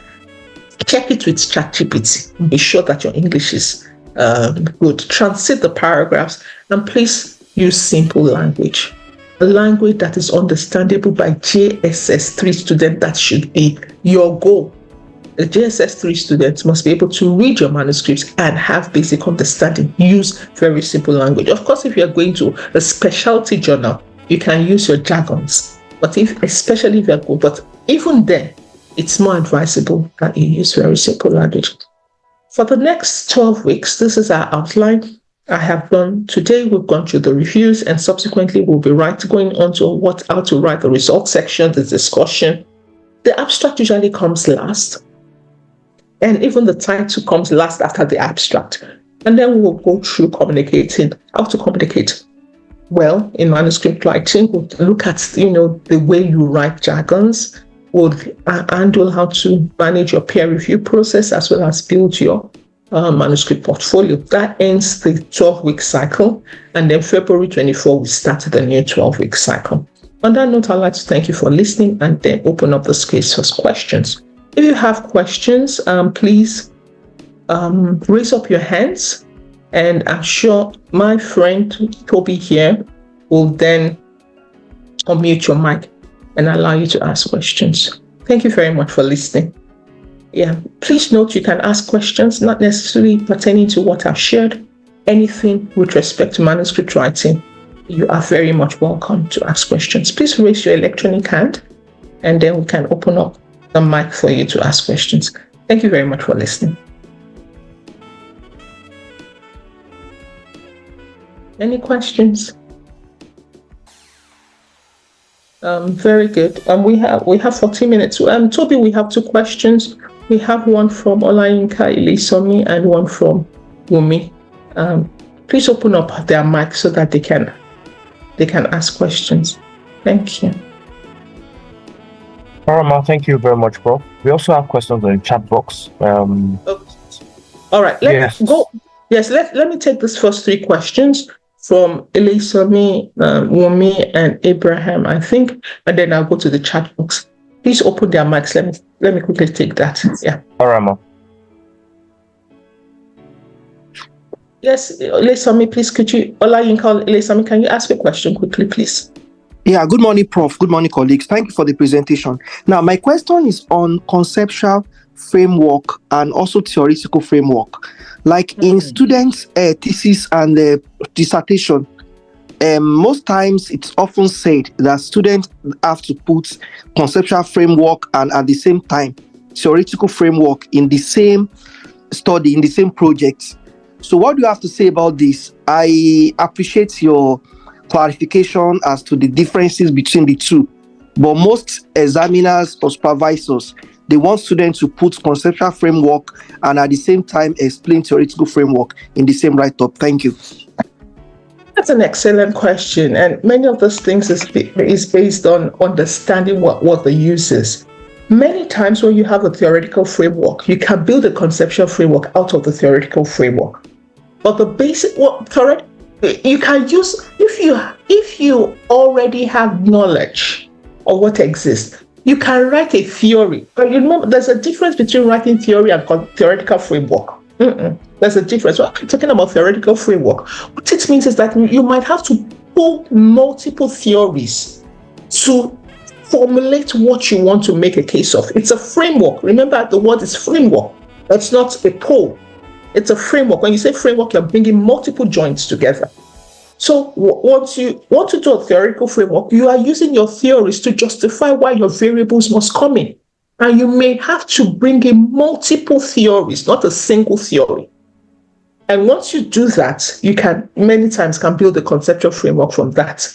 Check it with ChatGPT. Be sure that your English is Good. Transit the paragraphs, and please use simple language. A language that is understandable by JSS 3 students. That should be your goal. The JSS 3 students must be able to read your manuscripts and have basic understanding. Use very simple language. Of course, if you are going to a specialty journal, you can use your jargons. But especially if you are good, but even then, it's more advisable that you use very simple language. For the next 12 weeks, this is our outline. I have done today, we've gone through the reviews, and subsequently we'll be going on to how to write the results section, the discussion. The abstract usually comes last, and even the title comes last after the abstract. And then we'll go through communicating, how to communicate well in manuscript writing. We'll look at, the way you write jargons. We'll handle how to manage your peer review process as well as build your manuscript portfolio. That ends the 12-week cycle, and then February 24, we start the new 12-week cycle. On that note, I'd like to thank you for listening and then open up the space for questions. If you have questions, please raise up your hands, and I'm sure my friend Toby here will then unmute your mic and allow you to ask questions. Thank you very much for listening. Yeah, please note you can ask questions, not necessarily pertaining to what I've shared. Anything with respect to manuscript writing, you are very much welcome to ask questions. Please raise your electronic hand, and then we can open up the mic for you to ask questions. Thank you very much for listening. Any questions? Very good. We have 40 minutes. Toby, we have 2 questions. We have one from Olayinka Ilisomi and one from Wumi. Please open up their mic so that they can ask questions. Thank you. All right, thank you very much, Prof. We also have questions in the chat box. All right, let's go. Yes, let me take these first 3 questions from Ilisomi, Wumi, and Abraham, I think, and then I'll go to the chat box. Please open their mics. Let me quickly take that. Yeah. All right, ma. Yes, Ilisomi, please, Olayinka, can you ask a question quickly, please? Yeah, good morning, Prof. Good morning, colleagues. Thank you for the presentation. Now, my question is on conceptual framework and also theoretical framework. Like in students' thesis and dissertation, most times it's often said that students have to put conceptual framework and at the same time theoretical framework in the same study, in the same project. So what do you have to say about this? I appreciate your clarification as to the differences between the two, but most examiners or supervisors, they want students to put conceptual framework and at the same time explain theoretical framework in the same write-up. Thank you. That's an excellent question, and many of those things is based on understanding what the use is. Many times when you have a theoretical framework, you can build a conceptual framework out of the theoretical framework. But the basic you can use, if you already have knowledge of what exists, you can write a theory. But you remember, there's a difference between writing theory and theoretical framework. There's a difference. We're talking about theoretical framework. What it means is that you might have to pull multiple theories to formulate what you want to make a case of. It's a framework. Remember, the word is framework. That's not a pole. It's a framework. When you say framework, you're bringing multiple joints together. So once you want to do a theoretical framework, you are using your theories to justify why your variables must come in. And you may have to bring in multiple theories, not a single theory. And once you do that, you can many times build a conceptual framework from that.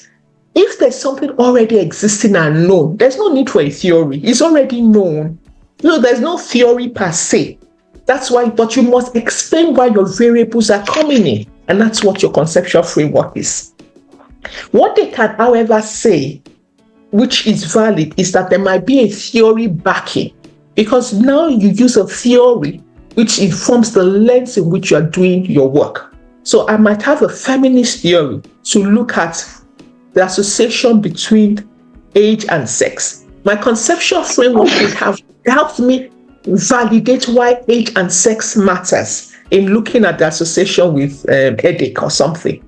If there's something already existing and known, there's no need for a theory. It's already known. There's no theory per se. That's why, but you must explain why your variables are coming in. And that's what your conceptual framework is. What they can, however, say, which is valid, is that there might be a theory backing, because now you use a theory which informs the lens in which you are doing your work. So I might have a feminist theory to look at the association between age and sex. My conceptual framework helps me validate why age and sex matters. in looking at the association with headache or something.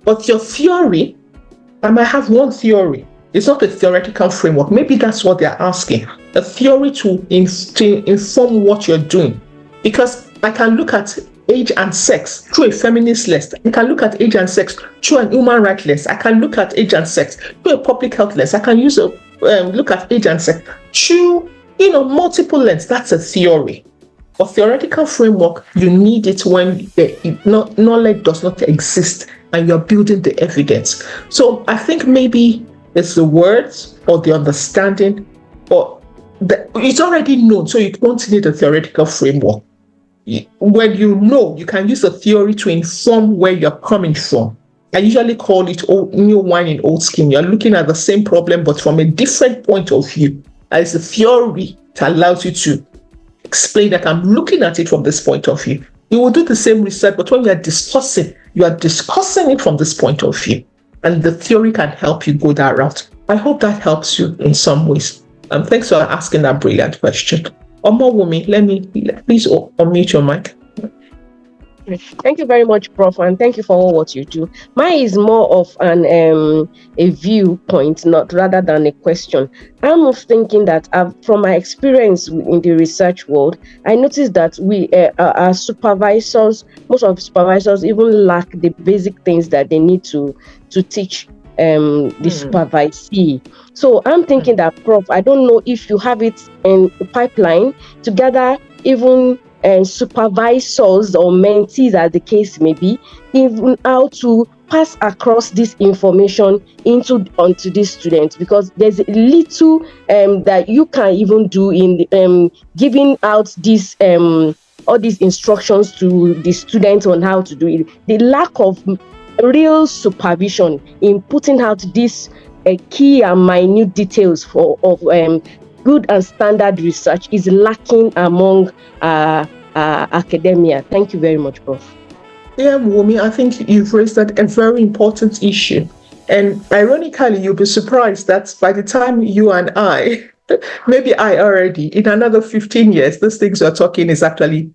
But your theory, I might have one theory. It's not a theoretical framework. Maybe that's what they're asking. A theory to inform what you're doing. Because I can look at age and sex through a feminist lens. I can look at age and sex through an human rights lens. I can look at age and sex through a public health lens. I can look at age and sex through, multiple lenses. That's a theory. For theoretical framework, you need it when knowledge does not exist and you're building the evidence. So I think maybe it's the words or the understanding, or it's already known, so you don't need a theoretical framework. When you know, you can use a theory to inform where you're coming from. I usually call it new wine in old skin. You're looking at the same problem, but from a different point of view. It's a theory that allows you to explain that I'm looking at it from this point of view. You will do the same research, but when you are discussing it from this point of view, and the theory can help you go that route. I hope that helps you in some ways. Thanks for asking that brilliant question. Omowumi, please unmute your mic. Thank you very much, Prof, and thank you for all what you do. Mine is more of a viewpoint, rather than a question. I'm thinking that from my experience in the research world, I noticed that our supervisors, most of the supervisors even lack the basic things that they need to teach the supervisee. So I'm thinking that, Prof, I don't know if you have it in the pipeline to gather even supervisors or mentees, as the case may be, even how to pass across this information onto these students, because there's little that you can even do in giving out this all these instructions to the students on how to do it. The lack of real supervision in putting out these key and minute details of good and standard research is lacking among academia. Thank you very much, Prof. Yeah, Wumi, I think you've raised that a very important issue. And ironically, you'll be surprised that by the time you and I, maybe I already, in another 15 years, these things we're talking is actually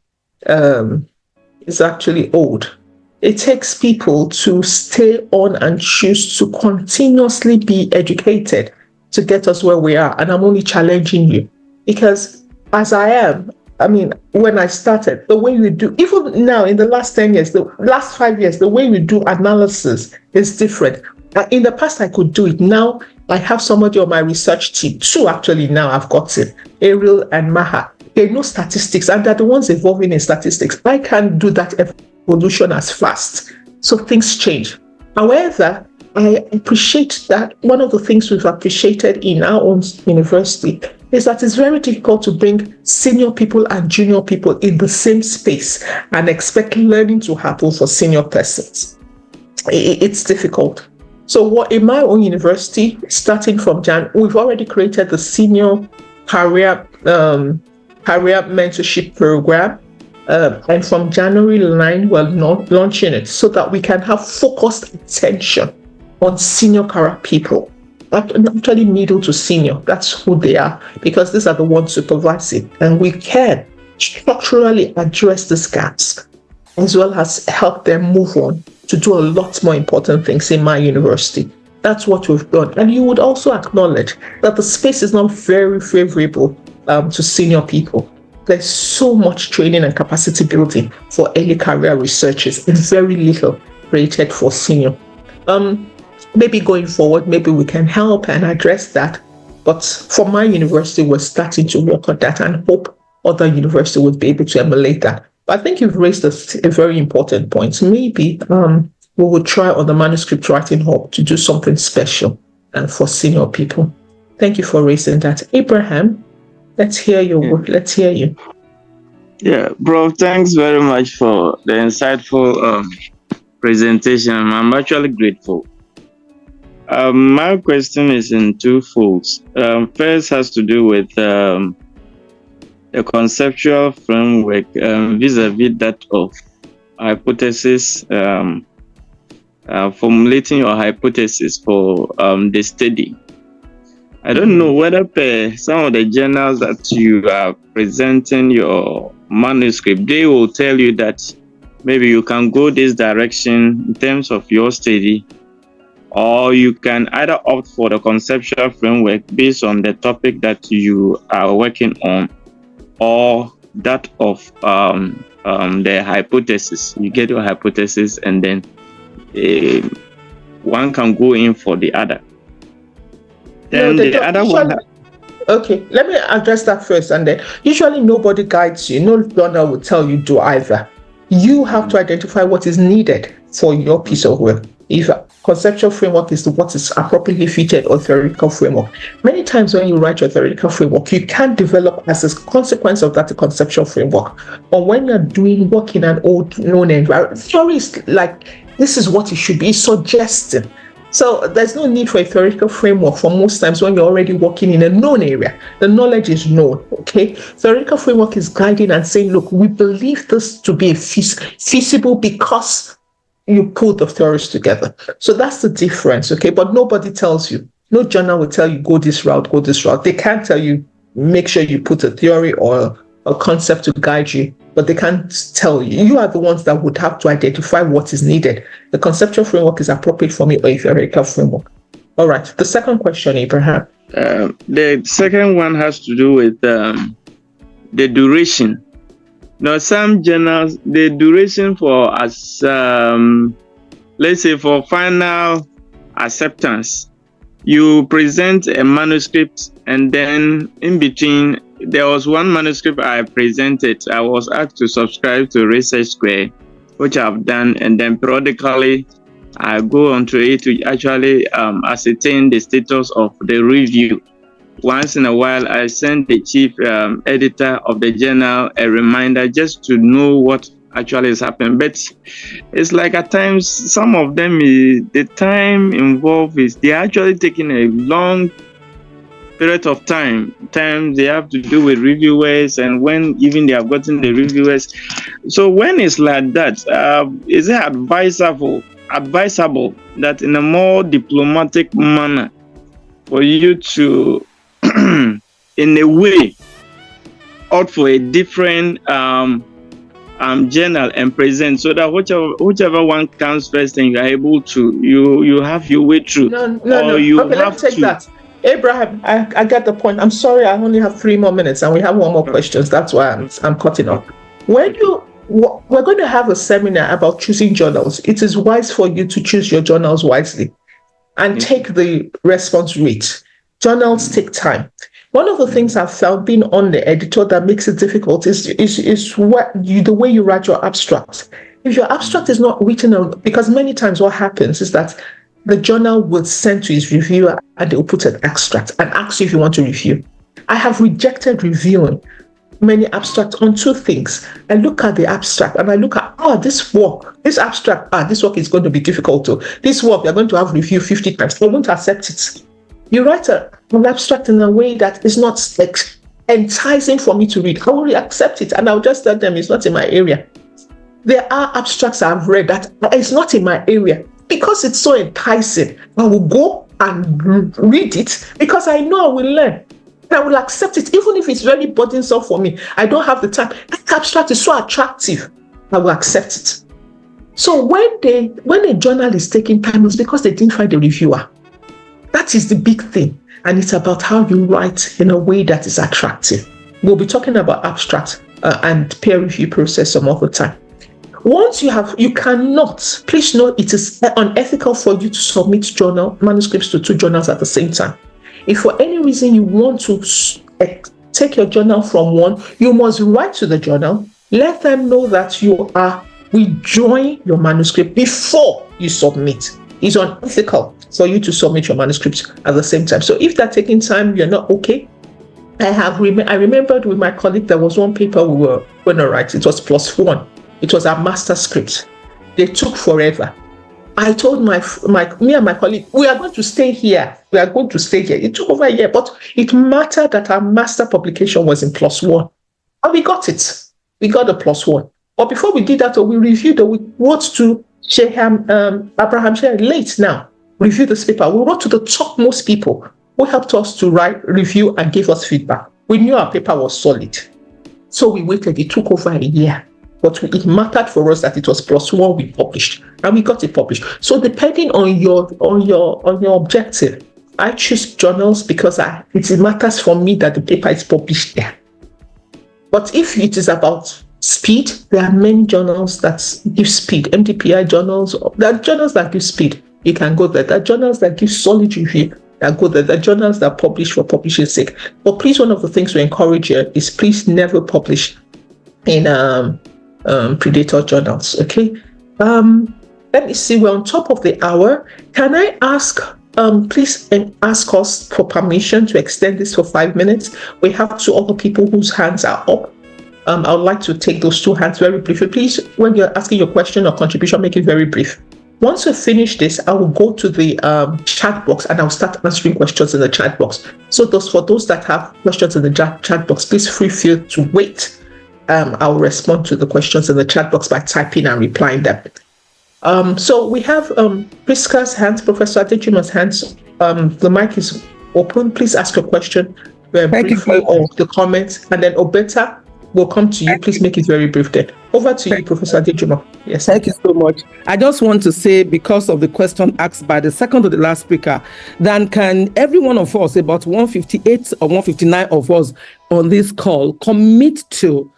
old. It takes people to stay on and choose to continuously be educated to get us where we are. And I'm only challenging you because as when I started, the way we do, even now in the last 10 years, the last 5 years, the way we do analysis is different. In the past, I could do it. Now, I have somebody on my research team, two actually now I've got it, Ariel and Maha. They know statistics and they're the ones evolving in statistics. I can't do that evolution as fast. So things change. However, I appreciate that one of the things we've appreciated in our own university is that it's very difficult to bring senior people and junior people in the same space and expect learning to happen for senior persons. It's difficult. So what in my own university, starting from we've already created the senior career mentorship program. And from January 9, we're launching it so that we can have focused attention on senior career people. Actually middle to senior, that's who they are, because these are the ones supervising, and we can structurally address these gaps as well as help them move on to do a lot more important things in my university. That's what we've done. And you would also acknowledge that the space is not very favorable to senior people. There's so much training and capacity building for early career researchers and very little created for senior. Maybe going forward, maybe we can help and address that. But for my university, we're starting to work on that and hope other universities would be able to emulate that. But I think you've raised a very important point. Maybe we will try on the Manuscript Writing Hub to do something special for senior people. Thank you for raising that. Abraham, let's hear your word. Let's hear you. Yeah, Prof, thanks very much for the insightful presentation. I'm actually grateful. My question is in two folds. First has to do with a conceptual framework vis-a-vis that of hypothesis, formulating your hypothesis for the study. I don't know whether some of the journals that you are presenting your manuscript, they will tell you that maybe you can go this direction in terms of your study, or you can either opt for the conceptual framework based on the topic that you are working on, or that of the hypothesis. You get your hypothesis, and then one can go in for the other. Then the other one. Okay, let me address that first, and then usually nobody guides you. No journal will tell you do either. You have to identify what is needed for your piece of work. If a conceptual framework is what is appropriately fitted, or theoretical framework. Many times when you write your theoretical framework, you can't develop as a consequence of that a conceptual framework. Or when you're doing work in an old known environment, theory is like, this is what it should be, suggesting. So there's no need for a theoretical framework for most times when you're already working in a known area. The knowledge is known, okay? Theoretical framework is guiding and saying, look, we believe this to be feasible because you put the theories together. So that's the difference, okay? But nobody tells you. No journal will tell you, go this route, go this route. They can't tell you, make sure you put a theory or a concept to guide you, but they can't tell you. You are the ones that would have to identify what is needed. The conceptual framework is appropriate for me, or a theoretical framework. All right. The second question, Abraham. The second one has to do with the duration. Now, some journals, the duration for us, let's say for final acceptance, you present a manuscript, and then in between, there was one manuscript I presented. I was asked to subscribe to Research Square, which I've done, and then periodically I go onto it to actually ascertain the status of the review. Once in a while, I send the chief editor of the journal a reminder just to know what actually is happening. But it's like at times, some of them, the time involved is they're actually taking a long period of time. Times they have to do with reviewers, and when even they have gotten the reviewers. So when it's like that, is it advisable that in a more diplomatic manner for you to in a way opt for a different journal and present, so that whichever one comes first, and you are able to you have your way through? No. Okay, let me take that. Abraham, I get the point. I'm sorry, I only have 3 more minutes, and we have one more questions. That's why I'm cutting off. We're going to have a seminar about choosing journals. It is wise for you to choose your journals wisely and take the response rate. Journals take time. One of the things I've found being on the editor that makes it difficult is the way you write your abstract. If your abstract is not written, because many times what happens is that the journal will send to its reviewer, and they will put an extract and ask you if you want to review. I have rejected reviewing many abstracts on 2 things. I look at the abstract and I look at, this work is going to be difficult to. This work, you're going to have review 50 times. I won't accept it. You write an abstract in a way that is not enticing for me to read. I will accept it, and I'll just tell them it's not in my area. There are abstracts I've read that it's not in my area. Because it's so enticing, I will go and read it because I know I will learn. And I will accept it, even if it's very burdensome for me. I don't have the time. That abstract is so attractive, I will accept it. So when a journal is taking time, it's because they didn't find a reviewer. That is the big thing. And it's about how you write in a way that is attractive. We'll be talking about abstract and peer review process some other time. Once you cannot, please note, it is unethical for you to submit manuscripts to 2 journals at the same time. If for any reason you want to take your journal from one, you must write to the journal, let them know that you are withdrawing your manuscript before you submit. It's unethical for you to submit your manuscripts at the same time. So if they're taking time, you're not okay. I remembered with my colleague, there was one paper we were going to write. It was +1. It was our master script. They took forever. I told me and my colleague, we are going to stay here. It took over a year, but it mattered that our master publication was in +1. And we got it. We got a +1. But before we did that, we reviewed, we wrote to Abraham Shea late now, review this paper. We wrote to the topmost people who helped us to write, review, and give us feedback. We knew our paper was solid. So we waited. It took over a year. But it mattered for us that it was +1 we published, and we got it published. So depending on your objective, I choose journals because it matters for me that the paper is published there. But if it is about speed, there are many journals that give speed. MDPI journals, there are journals that give speed. You can go there. There are journals that give solid review. That go there. There are journals that publish for publishing's sake. But please, one of the things we encourage you is please never publish in predator journals. Okay. Let me see. We're on top of the hour. Can I ask? Please ask us for permission to extend this for 5 minutes. We have 2 other people whose hands are up. I would like to take those 2 hands very briefly. Please, when you're asking your question or contribution, make it very brief. Once we finish this, I will go to the chat box and I'll start answering questions in the chat box. So for those that have questions in the chat box, please feel to wait. I'll respond to the questions in the chat box by typing and replying them. So we have Priska's hands, Professor Adejuma's hands. The mic is open. Please ask your question very briefly or the comments, and then Obeta will come to you. Please make it very brief then. Over to you, Professor Adejuma. Yes. Thank you so much. I just want to say, because of the question asked by the second to the last speaker, then can every one of us, about 158 or 159 of us on this call, commit to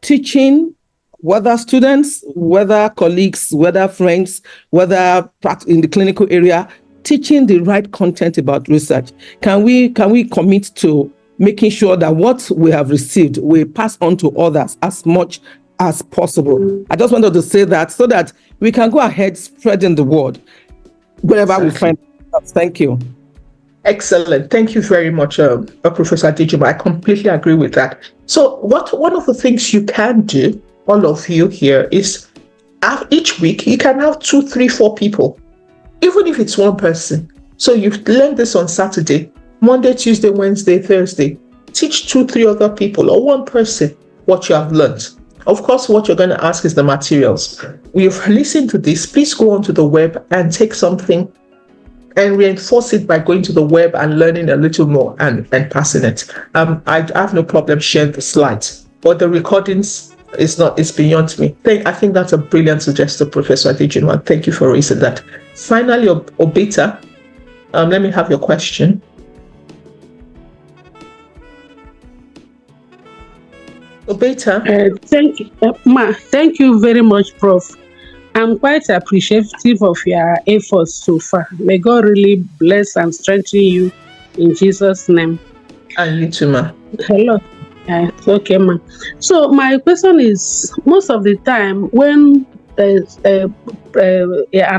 teaching, whether students, whether colleagues, whether friends, whether in the clinical area, teaching the right content about research? Can we commit to making sure that what we have received we pass on to others as much as possible? I just wanted to say that so that we can go ahead spreading the word wherever we find ourselves. Thank you. Excellent. Thank you very much, Professor Adejuma. I completely agree with that. So one of the things you can do, all of you here, is each week you can have 2, 3, 4 people, even if it's one person. So you've learned this on Saturday, Monday, Tuesday, Wednesday, Thursday. Teach 2, 3 other people or one person what you have learned. Of course, what you're going to ask is the materials. We've listened to this. Please go onto the web and take something and reinforce it by going to the web and learning a little more and passing it. I have no problem sharing the slides, but the recordings it's beyond me. I think that's a brilliant suggestion, Professor Adejuma. Thank you for raising that. Finally, Obeta, let me have your question. Obeta. Thank you very much, Prof. I'm quite appreciative of your efforts so far. May God really bless and strengthen you in Jesus' name. And you too, ma. Hello. Okay, ma. So my question is, most of the time when an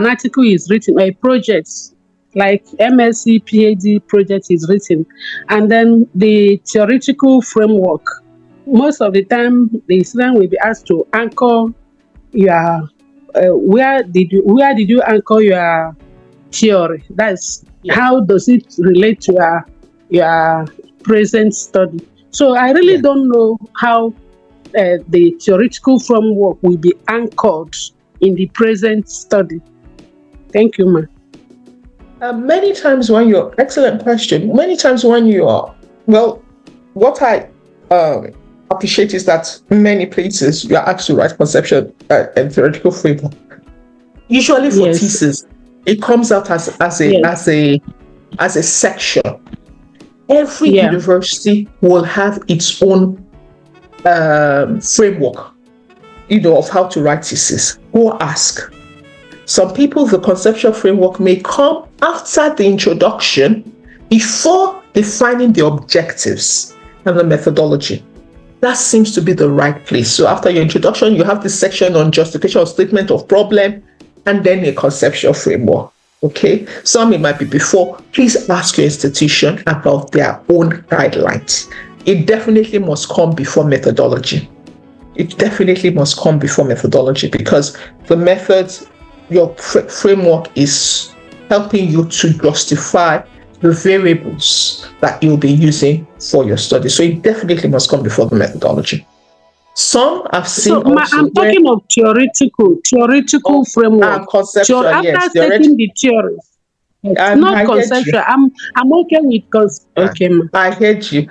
article is written, a project like MSc, PhD project is written, and then the theoretical framework, most of the time the student will be asked to anchor your where did you anchor your theory? That's how does it relate to your present study? So I really don't know how the theoretical framework will be anchored in the present study. Thank you, ma'am. Many times when you're, excellent question. Many times when you are, well, what I appreciate is that many places you are asked to write conceptual and theoretical framework. Usually for thesis, it comes out as a section. Every university will have its own framework, of how to write thesis. Go ask. Some people, the conceptual framework may come after the introduction, before defining the objectives and the methodology. That seems to be the right place. So after your introduction, you have this section on justification or statement of problem, and then a conceptual framework. Okay, some it might be before. Please ask your institution about their own guidelines. It definitely must come before methodology. It definitely must come before methodology, because the methods, your framework is helping you to justify the variables that you'll be using for your study. So it definitely must come before the methodology. Some I've seen. So I'm talking of theoretical framework. Conceptual, after taking the theories. Not I heard you. conceptual. I'm okay with okay, ma. I heard you.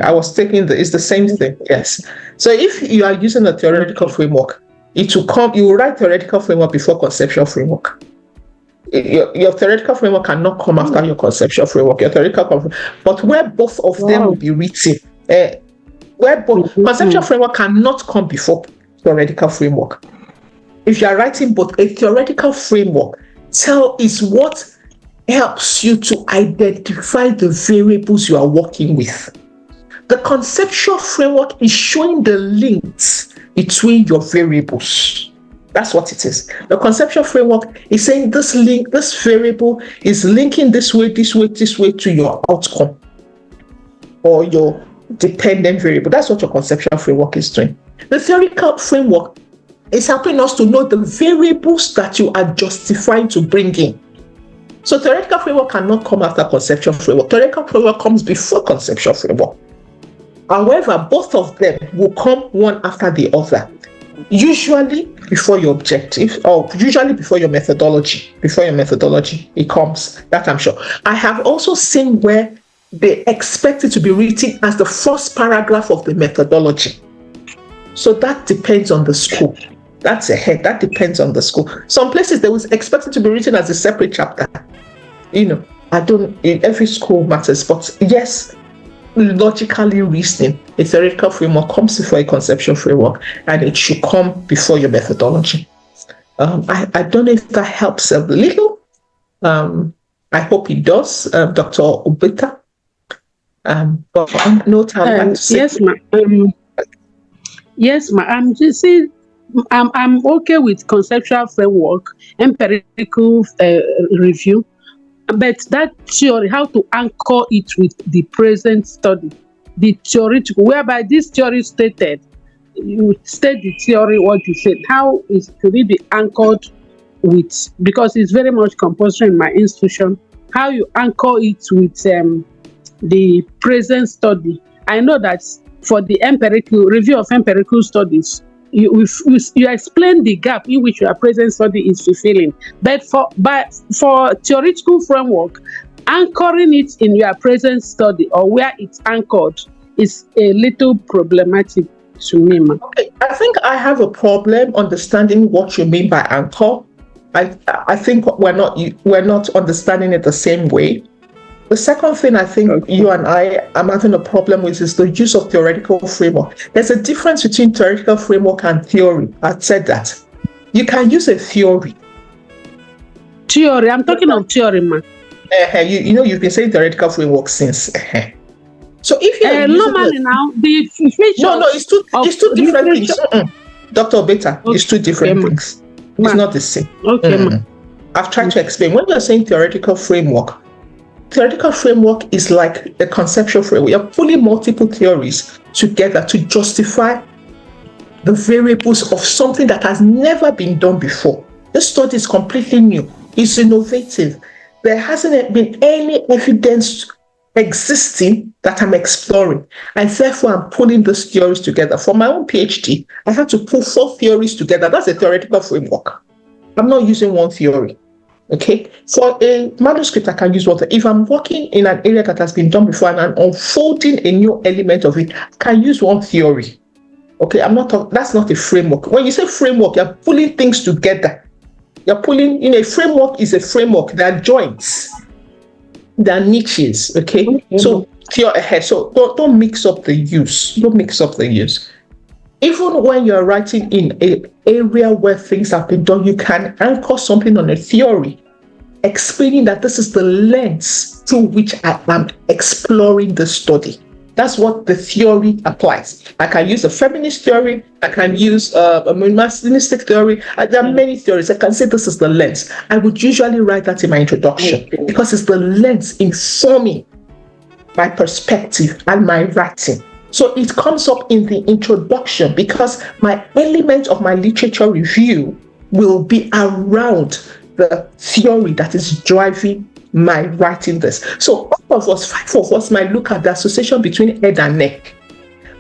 I was taking it's the same thing. Yes. So if you are using a theoretical framework, it will come. You will write theoretical framework before conceptual framework. Your theoretical framework cannot come after your conceptual framework. Your theoretical, but where both of them will be written, where both conceptual framework cannot come before theoretical framework. If you are writing both, a theoretical framework is what helps you to identify the variables you are working with. The conceptual framework is showing the links between your variables. That's what it is. The conceptual framework is saying this variable is linking this way to your outcome or your dependent variable. That's what your conceptual framework is doing. The theoretical framework is helping us to know the variables that you are justifying to bring in. So theoretical framework cannot come after conceptual framework. Theoretical framework comes before conceptual framework. However, both of them will come one after the other. Usually before your objective, or usually before your methodology. Before your methodology, it comes. That I'm sure. I have also seen where they expect it to be written as the first paragraph of the methodology. So that depends on the school. That's ahead. That depends on the school. Some places they will expect it to be written as a separate chapter. Every school matters, but yes, logically reasoning, a theoretical framework comes before a conceptual framework, and it should come before your methodology. I don't know if that helps a little. I hope it does, Dr. Obita. But no time. Yes, ma'am. Yes, ma'am. I'm okay with conceptual framework, empirical review, but that theory, how to anchor it with the present study, the theoretical, whereby this theory stated, you state the theory, what you said, how should it be anchored with, because it's very much compulsory in my institution, how you anchor it with the present study. I know that for the empirical review of empirical studies, you explain the gap in which your present study is fulfilling. But for theoretical framework, anchoring it in your present study or where it's anchored is a little problematic to me, ma'am. Okay, I think I have a problem understanding what you mean by anchor. I think we're not understanding it the same way. The second thing I think you and I am having a problem with is the use of theoretical framework. There's a difference between theoretical framework and theory. I said that. You can use a theory. Theory, I'm talking of theory, man. You've been saying theoretical framework since. So if you're normally now, the features... No, it's two different things. Dr. Obeta, it's two different things. It's not the same. Okay, I've tried to explain. When you're saying theoretical framework is like a conceptual framework. You're pulling multiple theories together to justify the variables of something that has never been done before. This study is completely new. It's innovative. There hasn't been any evidence existing that I'm exploring. And therefore, I'm pulling those theories together. For my own PhD, I had to pull 4 theories together. That's a theoretical framework. I'm not using one theory. Okay, for a manuscript, I can use water. If I'm working in an area that has been done before and I'm unfolding a new element of it, I can use one theory. Okay, that's not a framework. When you say framework, you're pulling things together. You're pulling, a framework is a framework. There are joints, there are niches. Okay, so don't mix up the use. Don't mix up the use. Even when you're writing in an area where things have been done, you can anchor something on a theory, explaining that this is the lens through which I am exploring the study. That's what the theory applies. I can use a feminist theory. I can use a masculinistic theory. There are many theories. I can say this is the lens. I would usually write that in my introduction because it's the lens informing my perspective and my writing. So it comes up in the introduction because my element of my literature review will be around the theory that is driving my writing this. So all of us, 5 of us might look at the association between head and neck,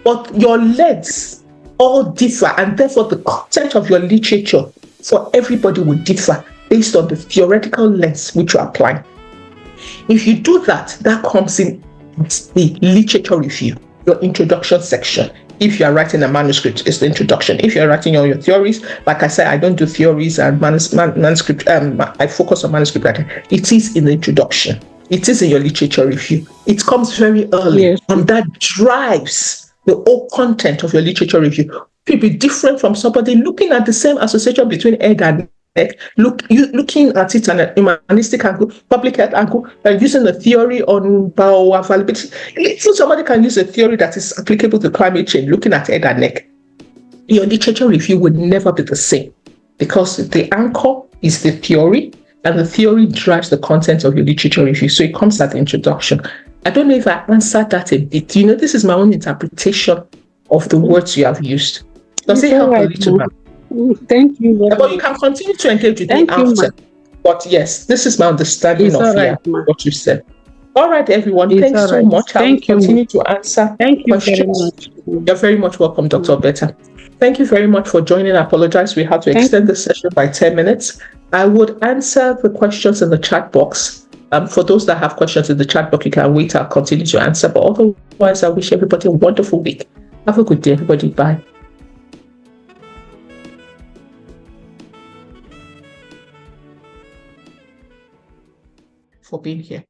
but your lens all differ, and therefore the content of your literature for everybody will differ based on the theoretical lens which you're applying. If you do that, that comes in the literature review, your introduction section. If you are writing a manuscript, it's the introduction. If you're writing all your theories, like I said, I don't do theories and manuscript. I focus on manuscript writing. It is in the introduction. It is in your literature review. It comes very early, Yes. and that drives the whole content of your literature review. It will be different from somebody looking at the same association between head and neck, looking at it on a humanistic angle, public health angle, and using the theory on bioavailability. If somebody can use a theory that is applicable to climate change, looking at head and neck, your literature review would never be the same, because the anchor is the theory, and the theory drives the content of your literature review. So it comes at the introduction. I don't know if I answered that a bit. This is my own interpretation of the words you have used. Does it help a little bit? Thank you very But much. you can continue to engage with Thank me you, after. But yes, this is my understanding It's of all right, ma. what you said. All right, everyone. It's Thanks all so right. much. I will Thank you, ma. continue to answer Thank you very questions. much. You're very much welcome, Dr. Betta. Thank you very much for joining. I apologize. We had to extend the session by 10 minutes. I would answer the questions in the chat box. For those that have questions in the chat box, you can wait. I'll continue to answer. But otherwise, I wish everybody a wonderful week. Have a good day, everybody. Bye. For being here.